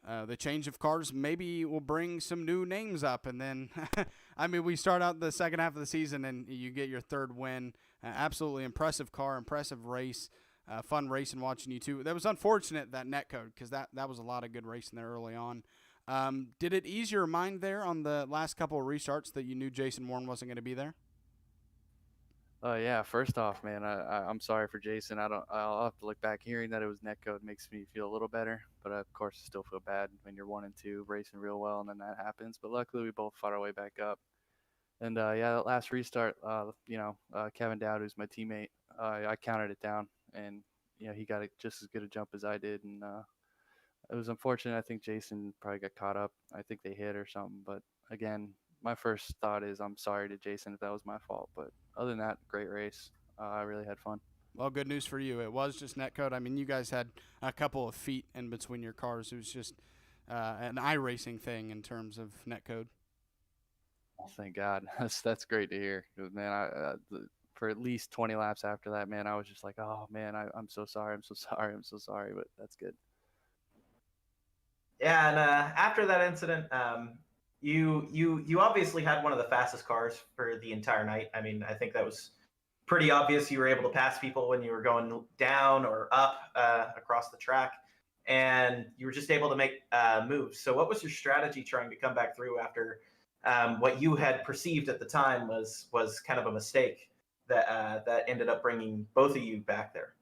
the change of cars maybe will bring some new names up. And then, I mean, we start out the second half of the season and you get your third win. Absolutely impressive car, impressive race, fun racing watching you too. That was unfortunate, that netcode, because that was a lot of good racing there early on. Did it ease your mind there on the last couple of restarts that you knew Jason Warren wasn't going to be there? Yeah, first off, man, I'm sorry for Jason. I'll have to look back. Hearing that it was netcode makes me feel a little better, but of course I still feel bad when you're 1 and 2 racing real well and then that happens. But luckily we both fought our way back up. And yeah, that last restart, Kevin Dowd, who's my teammate, I counted it down, and he got just as good a jump as I did, and it was unfortunate. I think Jason probably got caught up. I think they hit or something, but again, my first thought is I'm sorry to Jason if that was my fault. But other than that, great race. I really had fun. Well, good news for you. It was just netcode. I mean, you guys had a couple of feet in between your cars. It was just an iRacing thing in terms of netcode. Oh, thank God. That's great to hear. Man, for at least 20 laps after that, man, I was just like, oh man, I'm so sorry. I'm so sorry. I'm so sorry. But that's good. Yeah, and after that incident, you obviously had one of the fastest cars for the entire night. I mean, I think that was pretty obvious. You were able to pass people when you were going down or up across the track, and you were just able to make moves. So what was your strategy trying to come back through after what you had perceived at the time was kind of a mistake that ended up bringing both of you back there?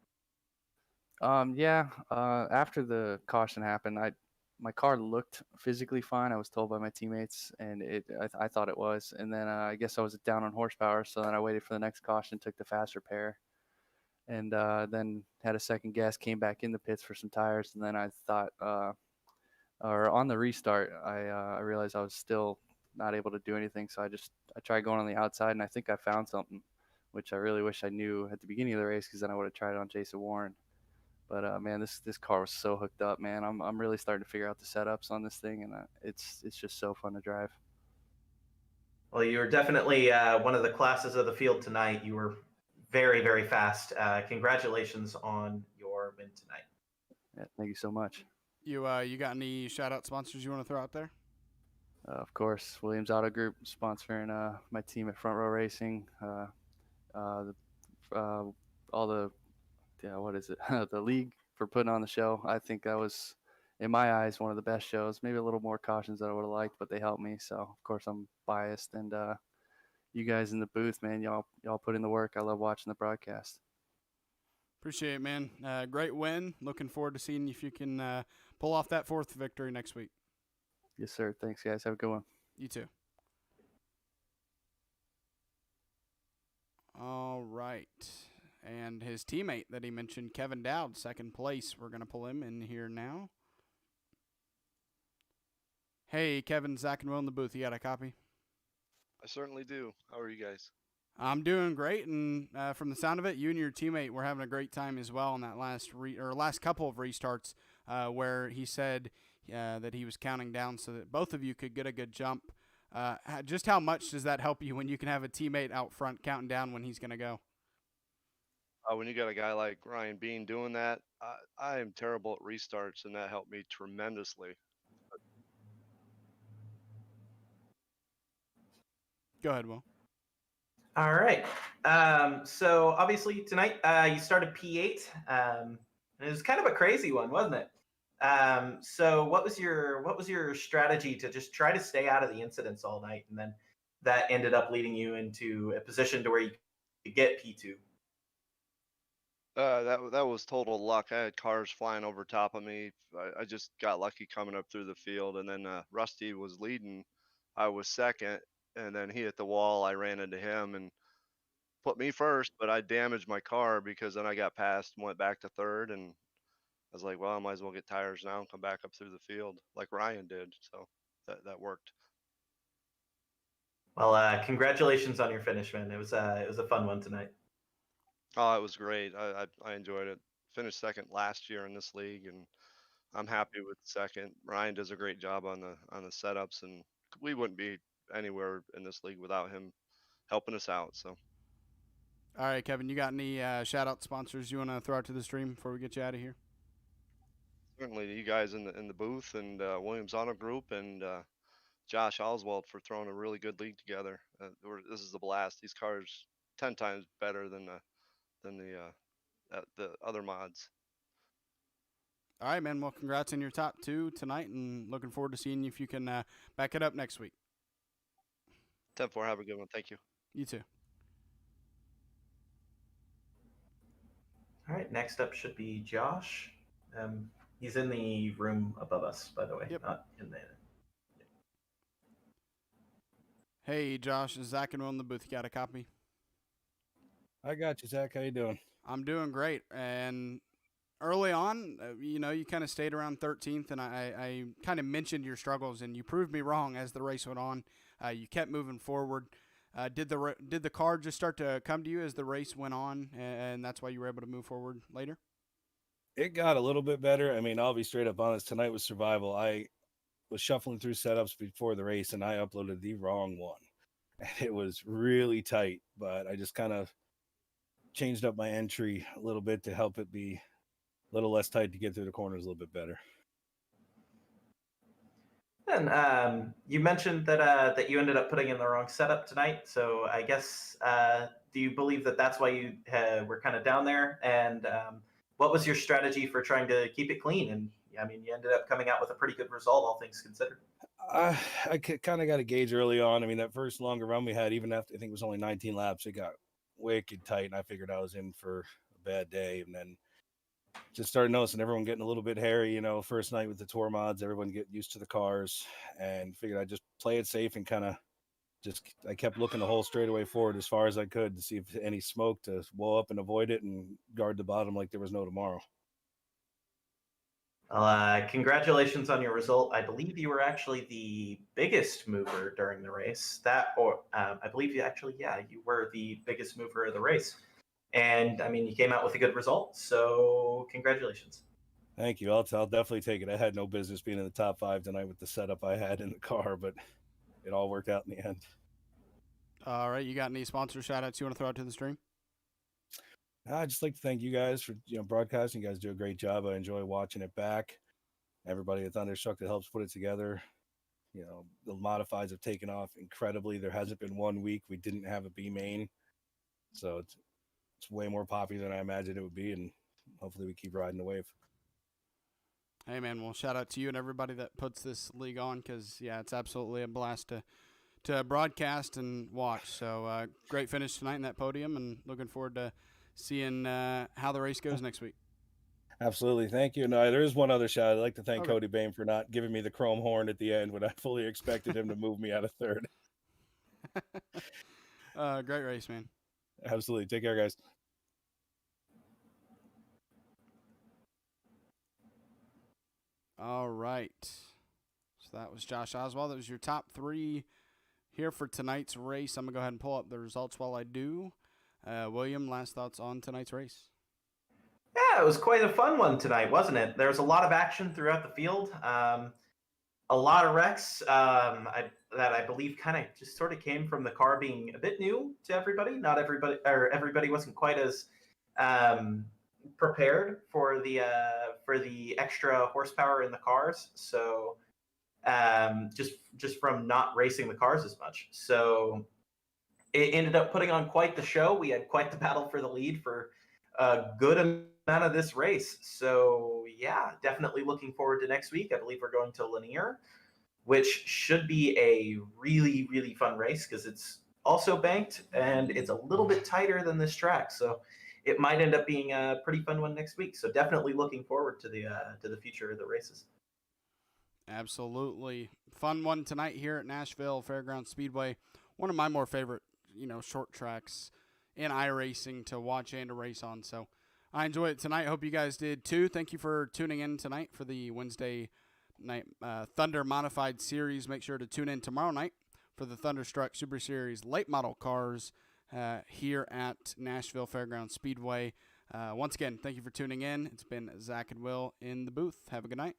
After the caution happened, my car looked physically fine. I was told by my teammates, and I thought it was. And then I guess I was down on horsepower, so then I waited for the next caution, took the faster pair, and then had a second guess, came back in the pits for some tires, and then I thought, or on the restart, I realized I was still not able to do anything, so I tried going on the outside, and I think I found something, which I really wish I knew at the beginning of the race, because then I would have tried it on Jason Warren. But man, this car was so hooked up, man. I'm really starting to figure out the setups on this thing, and it's just so fun to drive. Well, you were definitely one of the classes of the field tonight. You were very, very fast. Congratulations on your win tonight. Yeah, thank you so much. You got any shout out sponsors you want to throw out there? Of course, Williams Auto Group sponsoring my team at Front Row Racing. All the what is it? The league for putting on the show. I think that was, in my eyes, one of the best shows. Maybe a little more cautions than I would have liked, but they helped me. So of course I'm biased. And you guys in the booth, man, y'all put in the work. I love watching the broadcast. Appreciate it, man. Great win. Looking forward to seeing if you can pull off that fourth victory next week. Yes, sir. Thanks, guys. Have a good one. You too. All right. And his teammate that he mentioned, Kevin Dowd, second place. We're going to pull him in here now. Hey, Kevin, Zach, and Will in the booth. You got a copy? I certainly do. How are you guys? I'm doing great, and from the sound of it, you and your teammate were having a great time as well on that last couple of restarts, where he said that he was counting down so that both of you could get a good jump. Just how much does that help you when you can have a teammate out front counting down when he's going to go? when you got a guy like Ryan Bean doing that, I am terrible at restarts, and that helped me tremendously. Go ahead, Will. All right. So obviously tonight you started P8. And it was kind of a crazy one, wasn't it? So what was your strategy to just try to stay out of the incidents all night, and then that ended up leading you into a position to where you could get P2? That was total luck. I had cars flying over top of me. I just got lucky coming up through the field, and then Rusty was leading. I was second, and then he hit the wall. I ran into him and put me first, but I damaged my car because then I got past and went back to third, and I was like, well, I might as well get tires now and come back up through the field like Ryan did. So that worked. Well, congratulations on your finish, man. It was a fun one tonight. Oh, it was great. I enjoyed it. Finished second last year in this league, and I'm happy with second. Ryan does a great job on the setups, and we wouldn't be anywhere in this league without him helping us out. So All right, Kevin, you got any shout-out sponsors you want to throw out to the stream before we get you out of here? certainly you guys in the booth, and Williams Auto Group, and Josh Oswald for throwing a really good league together. This is a blast. These cars 10 times better than the other mods. All right, man. Well, congrats on your top 2 tonight, and looking forward to seeing if you can back it up next week. 10-4, have a good one. Thank you. You too. All right. Next up should be Josh. He's in the room above us, by the way, Yep. not in the. Hey, Josh, is Zach and Will in the booth? You got a copy? I got you, Zach. How you doing? I'm doing great. And early on, you kind of stayed around 13th, and I kind of mentioned your struggles, and you proved me wrong as the race went on. You kept moving forward. Did the car just start to come to you as the race went on, and that's why you were able to move forward later? It got a little bit better. I mean, I'll be straight up honest. Tonight was survival. I was shuffling through setups before the race, and I uploaded the wrong one. And it was really tight, but I just kind of changed up my entry a little bit to help it be a little less tight to get through the corners a little bit better. And you mentioned that you ended up putting in the wrong setup tonight. So I guess do you believe that that's why you were kind of down there? And what was your strategy for trying to keep it clean? And I mean, you ended up coming out with a pretty good result, all things considered. I kind of got a gauge early on. I mean, that first longer run we had, even after I think it was only 19 laps, it got wicked tight, and I figured I was in for a bad day. And then just started noticing everyone getting a little bit hairy, first night with the tour mods, everyone get used to the cars, and figured I'd just play it safe and kind of I kept looking the whole straightaway forward as far as I could to see if any smoke to blow up and avoid it and guard the bottom like there was no tomorrow. Well, congratulations on your result. I believe you were actually the biggest mover during the race. I believe you were the biggest mover of the race. And I mean, you came out with a good result. So congratulations. Thank you. I'll definitely take it. I had no business being in the top 5 tonight with the setup I had in the car, but it all worked out in the end. All right. You got any sponsor shout outs you want to throw out to the stream? I'd just like to thank you guys for broadcasting. You guys do a great job. I enjoy watching it back. Everybody at Thunderstruck that helps put it together. The modifieds have taken off incredibly. There hasn't been 1 week we didn't have a B main. So it's way more popular than I imagined it would be, and hopefully we keep riding the wave. Hey, man, well, shout out to you and everybody that puts this league on because, yeah, it's absolutely a blast to broadcast and watch. So great finish tonight in that podium, and looking forward to seeing how the race goes next week. Absolutely. Thank you. No, there is one other shout. I'd like to thank Cody Boehm for not giving me the chrome horn at the end when I fully expected him to move me out of third. Great race, man. Absolutely. Take care, guys. All right. So that was Josh Oswald. That was your top 3 here for tonight's race. I'm going to go ahead and pull up the results while I do. William, last thoughts on tonight's race? Yeah, it was quite a fun one tonight, wasn't it? There was a lot of action throughout the field. A lot of wrecks that I believe kind of just sort of came from the car being a bit new to everybody. Not everybody, or everybody wasn't quite as prepared for the extra horsepower in the cars. So just from not racing the cars as much. So it ended up putting on quite the show. We had quite the battle for the lead for a good amount of this race. So yeah, definitely looking forward to next week. I believe we're going to Lanier, which should be a really, really fun race because it's also banked and it's a little bit tighter than this track. So it might end up being a pretty fun one next week. So definitely looking forward to the future of the races. Absolutely. Fun one tonight here at Nashville Fairgrounds Speedway. One of my more favorite, short tracks in iRacing to watch and to race on. So I enjoyed it tonight. Hope you guys did too. Thank you for tuning in tonight for the Wednesday night Thunder Modified Series. Make sure to tune in tomorrow night for the Thunderstruck Super Series late model cars here at Nashville Fairgrounds Speedway. Once again, thank you for tuning in. It's been Zach and Will in the booth. Have a good night.